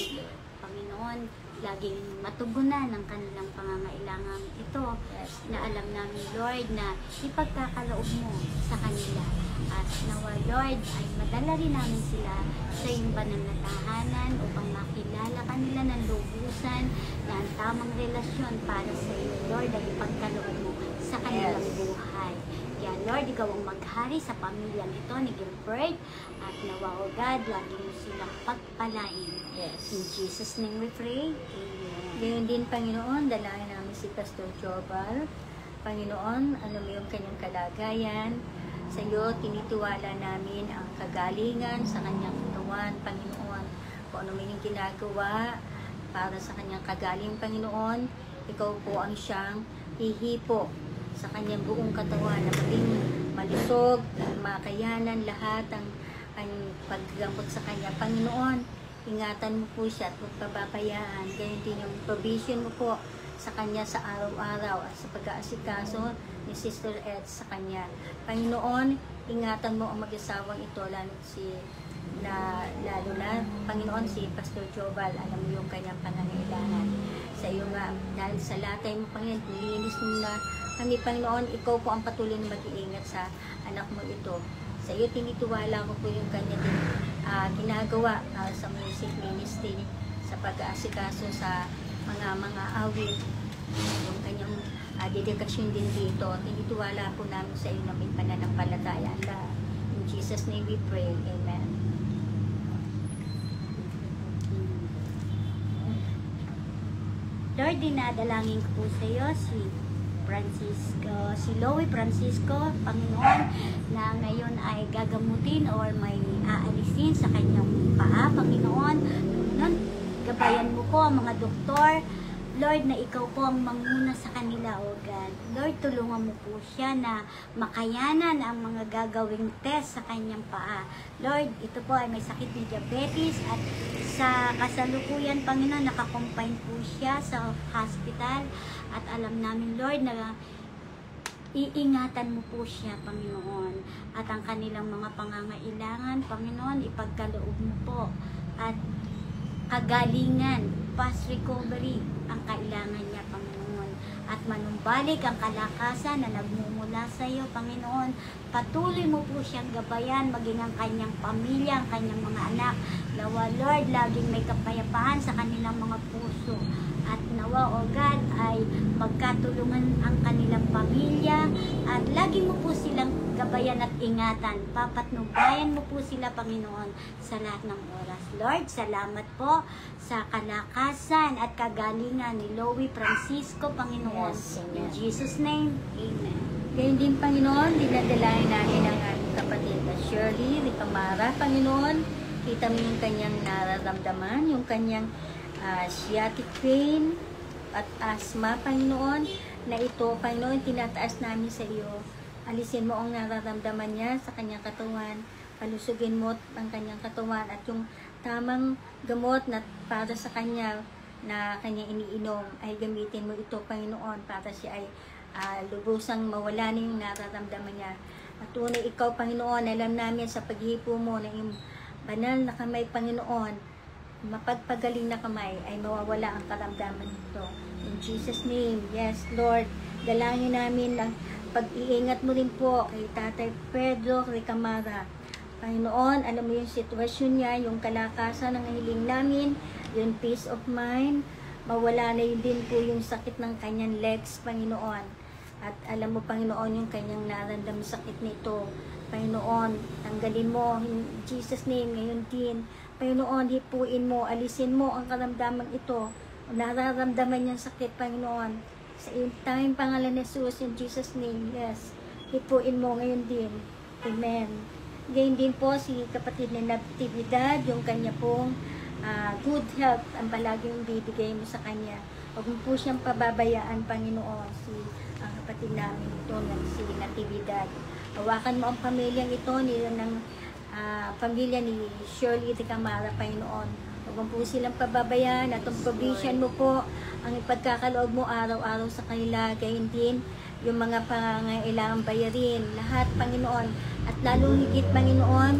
Speaker 1: Panginoon, laging matugunan ang kanilang pangangailangan ito, na alam namin, Lord, na ipagkakaloob mo sa kanila. At nawa, Lord, ay madala rin namin sila sa iyong banal na tahanan upang makilala kanila ng lubusan na ang tamang relasyon para sa iyo, Lord, ay ipagkaloob mo sa kanilang buhay. Kaya, Lord, ikaw ang maghari sa pamilyang ito ni Gilbert, at nawa, O God, lagi mo silang pagpalain. In Jesus' name we pray. Amen.
Speaker 2: Gayon din, Panginoon, dalangin namin si Pastor Jobal. Panginoon, ano mo yung kanyang kalagayan? Sa iyo, tinitiwala namin ang kagalingan sa kanyang katawan, Panginoon. Kung ano man yung ginagawa para sa kanyang kagaling, Panginoon, ikaw po ang siyang ihipo sa kanyang buong katawan na maging malusog, makayanan lahat ang paggamot sa kanya. Panginoon, ingatan mo po siya at magpababayaan. Ganyan din yung provision mo po sa kanya sa araw-araw at sa pag-aasikaso ni Sister Ed sa kanya. Panginoon, ingatan mo ang mag-asawang ito, lalo na, Panginoon, si Pastor Jobal, alam mo yung kanyang pangangailangan. Sa iyo nga, dahil sa latay mo, Panginoon, nilinis mo na kami, Panginoon, ikaw po ang patuloy na mag-iingat sa anak mo ito. Sa iyo, tinitiwala ko po yung kanya din ginagawa sa music ministry, sa pag-aasikaso sa mga awit, yung kanyang dedikasyon din dito. Tinitiwala po namin sa iyo na may pananampalataya. In Jesus' name we pray. Amen.
Speaker 1: Lord, dinadalangin ko po sa iyo si Francisco, si Loie Francisco, Panginoon, na ngayon ay gagamutin or may aalisin sa kanyang paa, Panginoon. Panginoon, gabayan mo po ang mga doktor, Lord, na ikaw po ang manguna sa kanila, O God. Lord, tulungan mo po siya na makayanan ang mga gagawing test sa kanyang paa. Lord, ito po ay may sakit ni diabetes at sa kasalukuyan, Panginoon, nakakompine po siya sa hospital at alam namin, Lord, na iingatan mo po siya, Panginoon. At ang kanilang mga pangangailangan, Panginoon, ipagkaloob mo po. At kagalingan, fast recovery, ang kailangan niya, Panginoon. At manumbalik ang kalakasan na nagmumula sa iyo, Panginoon. Patuloy mo po siyang gabayan, maging ang kanyang pamilya, ang kanyang mga anak. Nawa, Lord, laging may kapayapaan sa kanilang mga puso. At nawa, O God, ay magkatulungan ang kanilang pamilya at lagi mo po silang gabayan at ingatan. Papatnubayan mo po sila, Panginoon, sa lahat ng oras. Lord, salamat po sa kalakasan at kagalingan ni Loie Francisco, Panginoon.
Speaker 2: Yes,
Speaker 1: In Jesus' name, Amen.
Speaker 2: Ngayon din, Panginoon, dinadalayan namin ang aming kapatid na Shirley Ricamara, Panginoon. Kita mo yung kanyang nararamdaman, yung kanyang sciatic pain at asthma, Panginoon, na ito, Panginoon, tinataas namin sa iyo. Alisin mo ang nararamdaman niya sa kanyang katawan, palusugin mo ang kanyang katawan at yung tamang gamot na para sa kanya na kanyang iniinom ay gamitin mo ito, Panginoon, para siya ay lubusang mawala na yung nararamdaman niya. At tunay ikaw, Panginoon, alam namin sa paghihipo mo na yung banal na kamay, Panginoon, mapagpagaling na kamay ay mawawala ang karamdaman nito. In Jesus' name, yes, Lord, dalangin namin ang pag-iingat mo rin po kay Tatay Pedro Ricamara. Panginoon, alam mo yung sitwasyon niya, yung kalakasan ng hiling namin, yung peace of mind, mawala na yun din po yung sakit ng kanyang legs, Panginoon. At alam mo, Panginoon, yung kanyang nararamdamang sakit nito. Panginoon, tanggalin mo, in Jesus' name, ngayon din. Panginoon, hipuin mo, alisin mo ang karamdaman ito. Nararamdaman niyang sakit, Panginoon. Sa time, pangalan ni Jesus, in Jesus' name, yes. Hipuin mo ngayon din. Amen. Ngayon din po si kapatid ni Natividad, yung kanya pong good health ang palaging bibigay mo sa kanya. Huwag mo po siyang pababayaan, Panginoon, ang kapatid namin ito, si Natividad. Hawakan mo ang pamilyang ito, pamilya ni Shirley Ricamara, Panginoon. Huwag mo po silang pababayaan at ang provision mo po ang ipagkakaloob mo araw-araw sa kanila. Gayon din yung mga pangangailangan bayarin. Lahat, Panginoon. At lalong higit, Panginoon,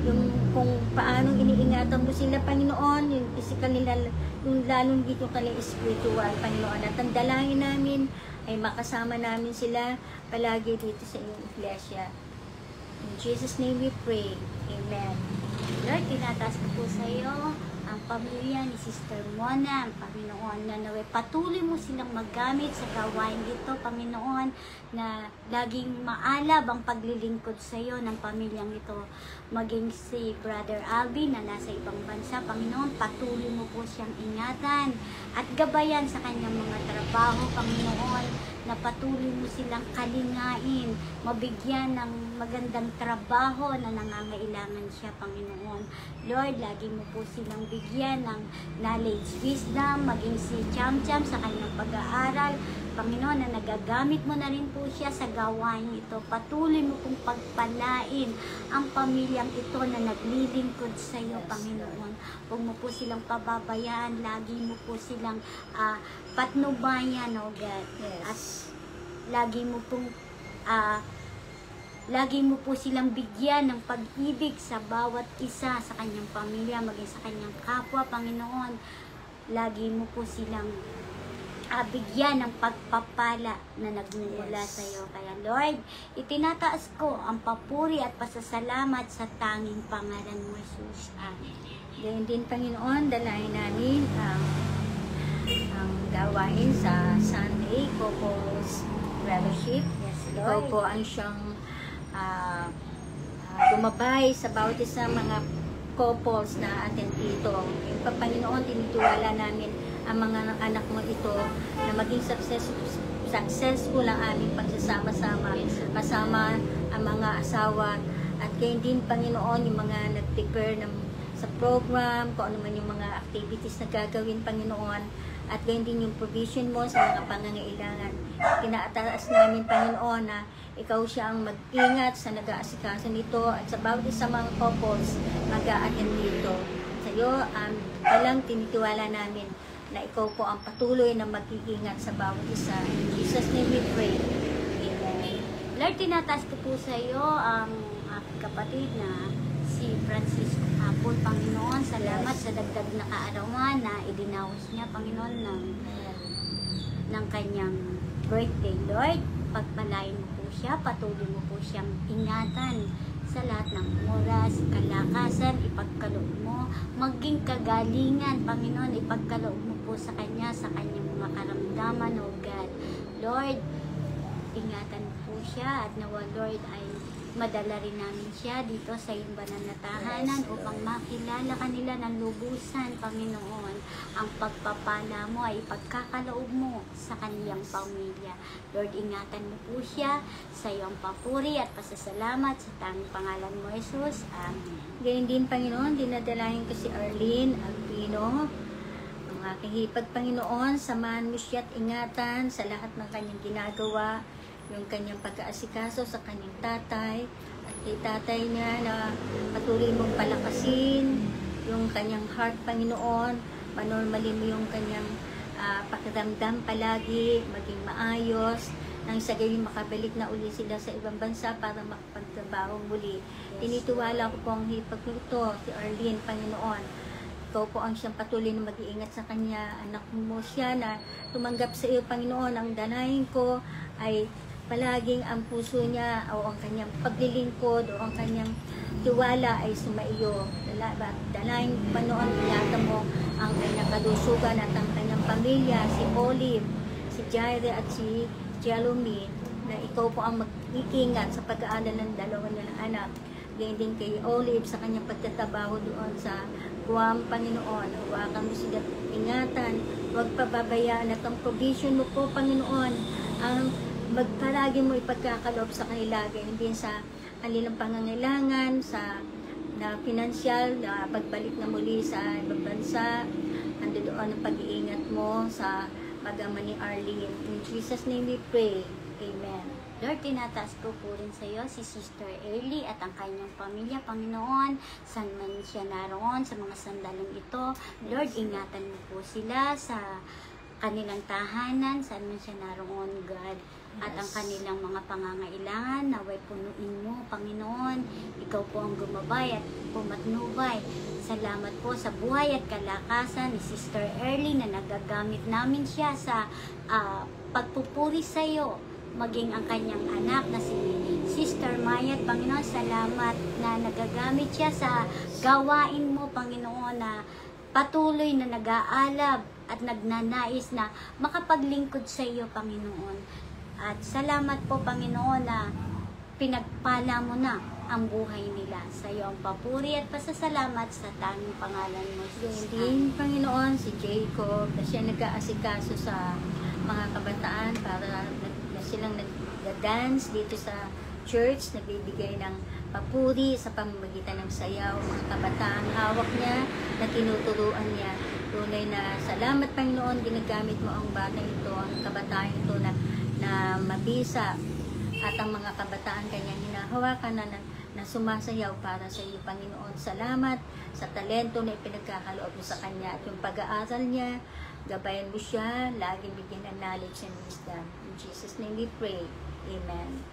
Speaker 2: yung kung paano iniingatan mo sila, Panginoon, yung physical nila, yung lalong higit yung kanilang spiritual, Panginoon. At ang dalangin namin ay makasama namin sila palagi dito sa iyong iglesia. In Jesus' name we pray. Amen.
Speaker 1: Lord, tinataas ko po sa iyo ang pamilya ni Sister Mona, Panginoon, na naway patuloy mo silang maggamit sa gawain ito, Panginoon, na laging maalab ang paglilingkod sa iyo ng pamilyang ito. Maging si Brother Alvin na nasa ibang bansa, Panginoon, patuloy mo po siyang ingatan at gabayan sa kanyang mga trabaho, Panginoon, na patuloy mo silang kalingain, mabigyan ng magandang trabaho na nangangailangan siya, Panginoon. Lord, lagi mo po silang bigyan ng knowledge, wisdom, maging si Cham Cham sa kanyang pag-aaral, Panginoon, na nagagamit mo na rin po siya sa gawain ito. Patuloy mo pong pagpalain ang pamilyang ito na naglilingkod sa iyo, Panginoon. Huwag mo po silang pababayaan, lagi mo po silang patnubayan, O God.
Speaker 2: Yes.
Speaker 1: At lagi mo po silang bigyan ng pag-ibig sa bawat isa sa kanyang pamilya, maging sa kanyang kapwa, Panginoon. Lagi mo po silang bigyan ng pagpapala na nagmumula sa iyo. Kaya Lord, itinataas ko ang papuri at pasasalamat sa tanging pangalan mo, Jesus. Amen.
Speaker 2: Ganyan din, Panginoon, dalayan namin ang gawain sa Sunday Couples Fellowship.
Speaker 1: Yes,
Speaker 2: Ikaw
Speaker 1: Lord.
Speaker 2: po ang siyang gumabay sa bawat isang mga couples na atin dito. Yung Panginoon, tinitiwala namin ang mga anak mo ito na maging successful ang aming pagsasama-sama kasama ang mga asawa. At gayon din, Panginoon, yung mga nag-prepare sa program, kung ano man yung mga activities na gagawin, Panginoon. At gayon din yung provision mo sa mga pangangailangan. Tinaataas namin, Panginoon, na ikaw siya ang mag-ingat sa nag-aasikaso nito at sa bawat isa mga couples mag-a-attend dito. Sa iyo, talang tinitiwala namin na ikaw po ang patuloy na mag-iingat sa bawat isa. In Jesus' name we pray. Amen.
Speaker 1: Lord, tinataas ko po sa iyo ang aking kapatid na si Francisco Apol, Panginoon. Salamat sa dagdag na kaarawan na idinawas niya, Panginoon, ng kanyang birthday. Lord, pagpalain mo po siya, patuloy mo po siyang ingatan sa lahat ng oras, kalakasan, ipagkaloob mo, maging kagalingan, Panginoon, ipagkaloob mo po sa kanya, sa kanyang mga karamdaman, O God. Lord, ingatan mo po siya at nawa, Lord, ay madala rin namin siya dito sa iyong banal na tahanan upang makilala kanila ng lubusan, Panginoon. Ang pagpapala mo ay ipagkakaloob mo sa kaniyang pamilya. Lord, ingatan mo po siya sa iyong papuri at pasasalamat sa tanging pangalan mo, Jesus. Amen.
Speaker 2: Gayon din, Panginoon, dinadalahin ko si Arlene Albino. Ang aking hipag, Panginoon, samahan mo siya at ingatan sa lahat ng kanyang ginagawa, yung kanyang pag-aasikaso sa kanyang tatay, at kay tatay niya na patuloy mong palakasin yung kanyang heart, Panginoon, manormalin mo yung kanyang pakiramdam palagi, maging maayos, nang sa gayon makabalik na uli sila sa ibang bansa para makapagtrabaho muli. Tinitiwala ko po ang hipag ko ito, si Arlene, Panginoon. Ikaw po ang siyang patuloy na mag-iingat sa kanya. Anak mo siya na tumanggap sa iyo, Panginoon. Ang danahin ko ay palaging ang puso niya o ang kanyang paglilingkod o ang kanyang tiwala ay sumaiyo. Dalahin, Panginoon, ingatan mo ang kanyang kalusugan at ang kanyang pamilya, si Olive, si Jaire at si Jalumi, na ikaw po ang mag-iingat sa pag-aaral ng dalawa nilang anak. Ganyan din kay Olive sa kanyang pagtatrabaho doon sa Guam, Panginoon. Hawakan mo sila, ingatan, huwag pababayaan at ang provision mo po, Panginoon, ang magpalagi mo ipagkakaloob sa kanila, ganyan din sa kanilang pangangailangan, sa na pinansyal, na pagbalik na muli sa ibang bansa, ando doon ang pag-iingat mo sa pag-ama ni Arlene. In Jesus' name we pray. Amen.
Speaker 1: Lord, tinataas ko po rin sa iyo si Sister Early at ang kanyang pamilya, Panginoon. Saan man siya naroon sa mga sandaling ito, Lord, ingatan mo po sila sa kanilang tahanan, saan man siya naroon, God. At ang kanilang mga pangangailangan, naway punuin mo, Panginoon. Ikaw po ang gumabay at pumatnubay. Salamat po sa buhay at kalakasan ni Sister Early na nagagamit namin siya sa pagpupuri sa iyo. Maging ang kanyang anak na si Sister Maya, Panginoon, salamat na nagagamit siya sa gawain mo, Panginoon, na patuloy na nag-aalab at nagnanais na makapaglingkod sa iyo, Panginoon. At salamat po, Panginoon, na pinagpala mo na ang buhay nila. Sa iyo ang papuri at pasasalamat sa tanging pangalan mo, Jesus.
Speaker 2: Din, Panginoon, si Jacob, na siya nag-aasikaso sa mga kabataan para na silang nag-dance dito sa church, nagbibigay ng papuri sa pamamagitan ng sayaw, mga kabataan, hawak niya, na tinuturuan niya. Tunay na salamat, Panginoon, ginagamit mo ang bata ito, ang kabataan ito na mabisa, at ang mga kabataan kanyang hinahawakan na sumasayaw para sa iyo, Panginoon. Salamat sa talento na ipinagkakaloob mo sa kanya at yung pag-aaral niya. Gabayan mo siya, laging bigyan ng knowledge and wisdom. In Jesus' name we pray. Amen.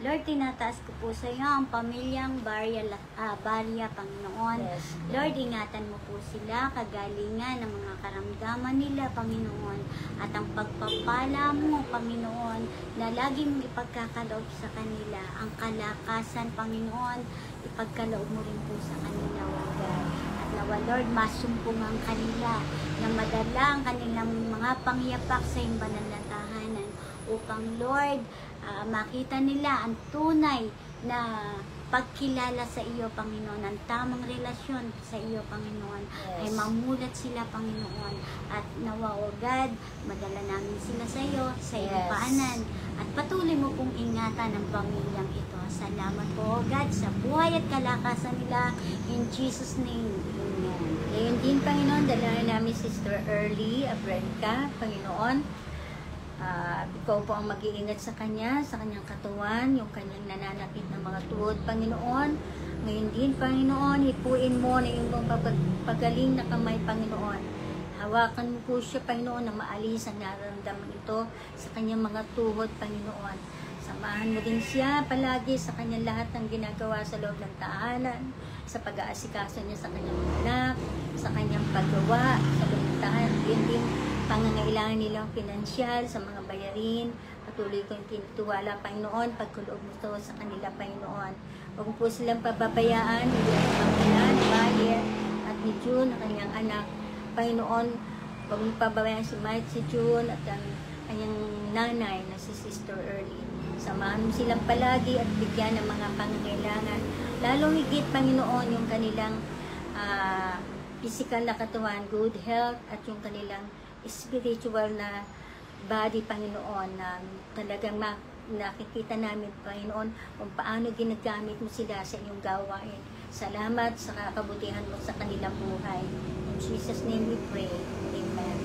Speaker 1: Lord, tinataas ko po sa iyo ang pamilyang Barya, Panginoon.
Speaker 2: Yes.
Speaker 1: Lord, ingatan mo po sila, kagalingan ng mga karamdaman nila, Panginoon. At ang pagpapala mo, Panginoon, na laging ipagkakaloob sa kanila. Ang kalakasan, Panginoon, ipagkaloob mo rin po sa kanila, Lord. At nawa, Lord, masumpungan kanila na madala ang kanilang mga pangyapak sa iyong banal na tahanan upang, Lord, makita nila ang tunay na pagkilala sa iyo, Panginoon, ang tamang relasyon sa iyo, Panginoon, ay mamulat sila, Panginoon, at nawa, O God, madala namin sila sa iyo, sa iyong paanan, at patuloy mo pong ingatan ang pamilyang ito. Salamat po, O God, sa buhay at kalakasan nila, in Jesus' name, Amen.
Speaker 2: Ngayon din, Panginoon, dalahan namin Sister Early Abrenca, Panginoon. Ikaw po ang mag-iingat sa kanya, sa kanyang katawan, yung kanyang nananakit ng mga tuhod, Panginoon. Ngayon din, Panginoon, hipuin mo na yung mga pagaling na kamay, Panginoon. Hawakan mo po siya, Panginoon, na maalis ang nararamdaman ito sa kanyang mga tuhod, Panginoon. Samahan mo din siya palagi sa kanyang lahat ng ginagawa sa loob ng tahanan, sa pag-aasikaso niya sa kanyang mga anak, sa kanyang paggawa, sa loob ng tahanan, yun din pangangailangan nilang pinansyal sa mga bayarin. Patuloy kong tinutuwala, Panginoon, pagkuloob mo ito sa kanila, Panginoon. Huwag po silang pababayaan, hindi ang pangailan, Bayer, at ni June, ang kanyang anak. Panginoon, huwag mo pababayaan si Mike, si June, at ang kanyang nanay na si Sister Early. Samahan mo silang palagi at bigyan ng mga pangangailangan. Lalong higit, Panginoon, yung kanilang physical na katawan, good health, at yung kanilang spiritual na body, Panginoon, na talagang nakikita namin, Panginoon, kung paano ginagamit mo sila sa iyong gawain. Salamat sa kakabutihan mo sa kanilang buhay. In Jesus' name we pray. Amen.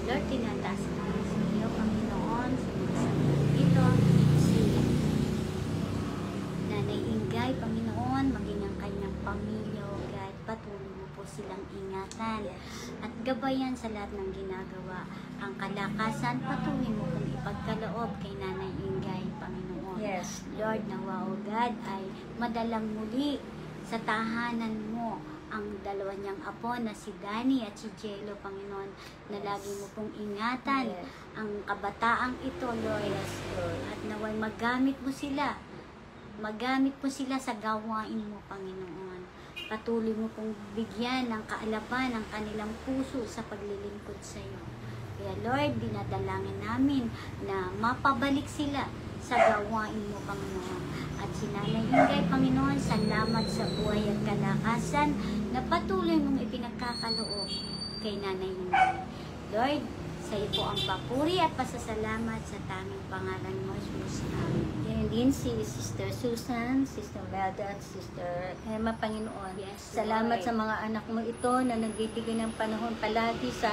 Speaker 1: Lord, tinataas namin sa iyo, Panginoon, sa ito, si Nanay Ingay, Panginoon, maging ang kanyang pamilya, O God, patuloy mo po silang ingatan at gabayan sa lahat ng ginagawa. Ang kalakasan, patuloy mo kung ipagkaloob kay Nanay Ingay, Panginoon.
Speaker 2: Yes.
Speaker 1: Lord, nawa, O God, ay madalang muli sa tahanan mo ang dalawa niyang apo na si Danny at si Jello, Panginoon, na lagi mo pong ingatan ang kabataang ito, Lord. At naway magamit mo sila. Magamit mo sila sa gawain mo, Panginoon. Patuloy mo pong bigyan ng kaalapan ang kanilang puso sa paglilingkod sa iyo. Kaya Lord, dinadalangin namin na mapabalik sila sa gawain mo, Panginoon. At si Nanay Ingay, Panginoon, salamat sa buhay at kalakasan na patuloy mong ipinagkakaloob kay Nanay Ingay. Lord, sa iyo po ang papuri at pasasalamat sa tanging pangalan mo, Jesus.
Speaker 2: Yan din si Sister Susan, Sister Melda, at Sister Emma, Panginoon.
Speaker 1: Yes,
Speaker 2: Salamat
Speaker 1: Lord.
Speaker 2: sa mga anak mo ito na nagbibigay ng panahon palagi sa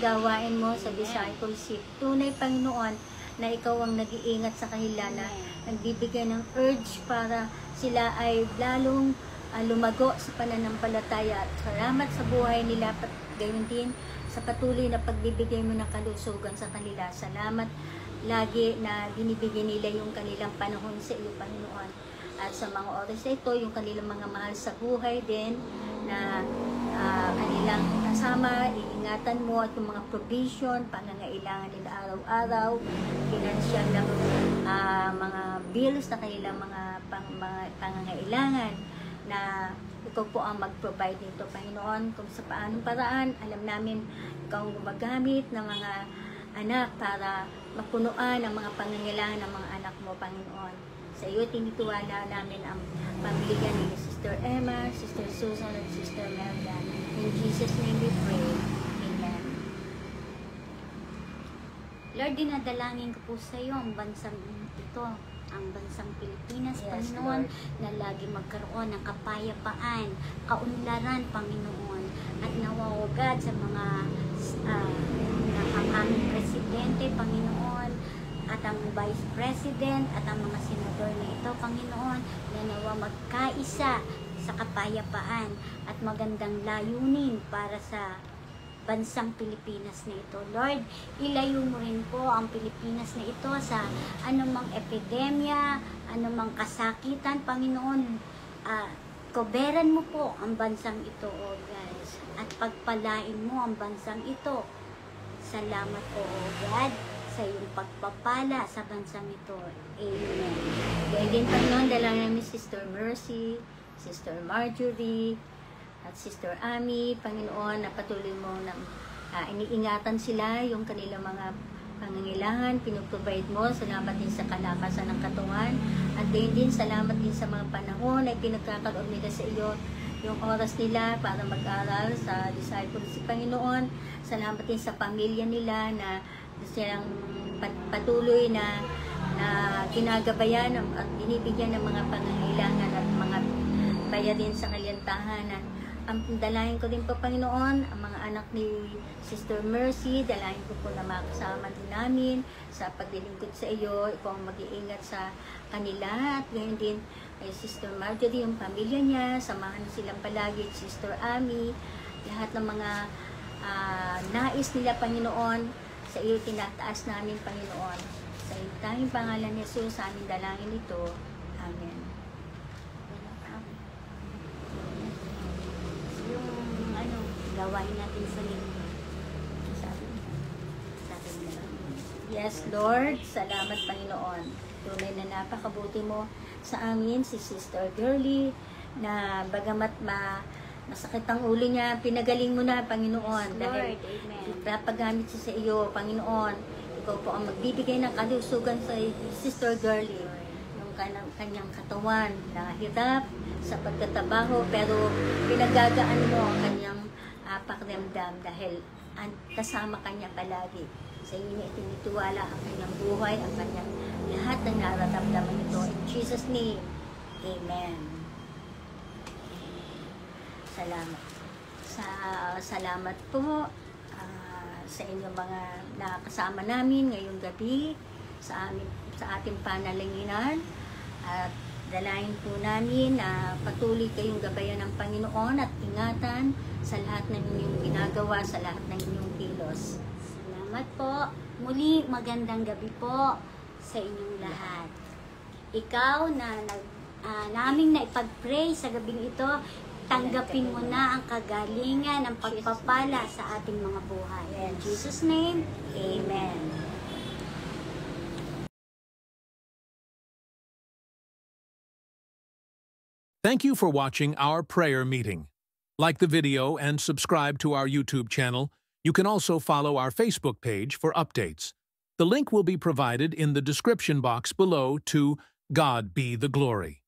Speaker 2: gawain mo sa discipleship. Tunay, Panginoon, na ikaw ang nag-iingat sa kanila, na nagbibigay ng urge para sila ay lalong lumago sa pananampalataya. At salamat sa buhay nila, gayon din sa patuloy na pagbibigay mo ng kalusugan sa kanila. Salamat lagi na binibigyan nila yung kanilang panahon sa iyo, Panginoon. At sa mga oras na ito, yung kanilang mga mahal sa buhay din na kanilang kasama, iingatan mo at yung mga provision, pangangailangan nila araw-araw, financial ng mga bills na kanilang mga pangangailangan, na ikaw po ang mag-provide nito, Panginoon. Kung sa paanong paraan, alam namin ikaw ang gumagamit ng mga anak para mapunuan ang mga pangangailangan ng mga anak mo, Panginoon. Sa iyo, tinituwala namin ang pamilya ni Sister Emma, Sister Susan, at Sister Melda. In Jesus' name we pray. Amen.
Speaker 1: Lord, dinadalangin ko po sa iyo ang bansang ito, ang bansang Pilipinas,
Speaker 2: Yes,
Speaker 1: Panginoon,
Speaker 2: Lord.
Speaker 1: na lagi magkaroon ng kapayapaan, kaunlaran, Panginoon, at nawawagad sa mga ang aming presidente, Panginoon, at ang vice president, at ang mga senador na ito, Panginoon, na nawa magkaisa sa kapayapaan at magandang layunin para sa bansang Pilipinas na ito. Lord, ilayo mo rin po ang Pilipinas na ito sa anumang epidemya, anumang kasakitan, Panginoon. Koberan mo po ang bansang ito, O guys, at pagpalain mo ang bansang ito. Salamat po, O God, sa iyong pagpapala sa bansang ito. Amen.
Speaker 2: Kaya din, Panginoon, dalangin namin Sister Mercy, Sister Marjorie, at Sister Ami, Panginoon, na patuloy mo na iniingatan sila, yung kanilang mga pangangailangan, pinuprovide mo. Salamat din sa kalakasan ng katawan. At gayon din, salamat din sa mga panahon na pinagkakaroon nila sa iyo yung oras nila para mag-aral sa disciples si Panginoon. Salamat din sa pamilya nila na silang patuloy na ginagabayan at binibigyan ng mga pangangailangan at mga bayarin sa kanilang tahanan. Ang dalahin ko din po, Panginoon, ang mga anak ni Sister Mercy, dalahin ko po na makasama din namin sa paglilingkod sa iyo. Ikaw ang mag-iingat sa kanila at gayon din kay Sister Marjorie, yung pamilya niya, samahan silang palagi, Sister Ami, lahat ng mga nais nila, Panginoon, sa iyo tinataas namin, Panginoon. Sa iyong tanging pangalan ni Jesus, sa aming dalangin ito. Amen.
Speaker 1: Gawain natin sa linggo.
Speaker 2: Yes, Lord. Salamat, Panginoon. Tunay na napakabuti mo sa amin, si Sister Girlie, na bagamat masakit ang ulo niya, pinagaling mo na, Panginoon.
Speaker 1: Yes,
Speaker 2: dahil papagamit siya sa iyo, Panginoon. Ikaw po ang magbibigay ng kalusugan sa Sister Girlie. Yung kanyang katawan, nahirap sa pagtatrabaho, pero pinagagaan mo ang kanyang pakiramdam dahil kasama kanya palagi. Sa iyo niya itinitiwala ang kanyang buhay, ang kanyang lahat ng nararamdaman nito. In Jesus' name, Amen. Salamat. Salamat po sa inyong mga nakasama namin ngayong gabi sa ating panalanginan. At dalahin po namin na patuloy kayong gabayan ng Panginoon at ingatan sa lahat ng inyong ginagawa, sa lahat ng inyong kilos.
Speaker 1: Salamat po. Muli, magandang gabi po sa inyong lahat. Ikaw na naming naipag-pray sa gabing ito, tanggapin mo na ang kagalingan, ang pagpapala sa ating mga buhay. In Jesus' name, Amen.
Speaker 3: Thank you for watching our prayer meeting. Like the video and subscribe to our YouTube channel. You can also follow our Facebook page for updates. The link will be provided in the description box below to God Be the Glory.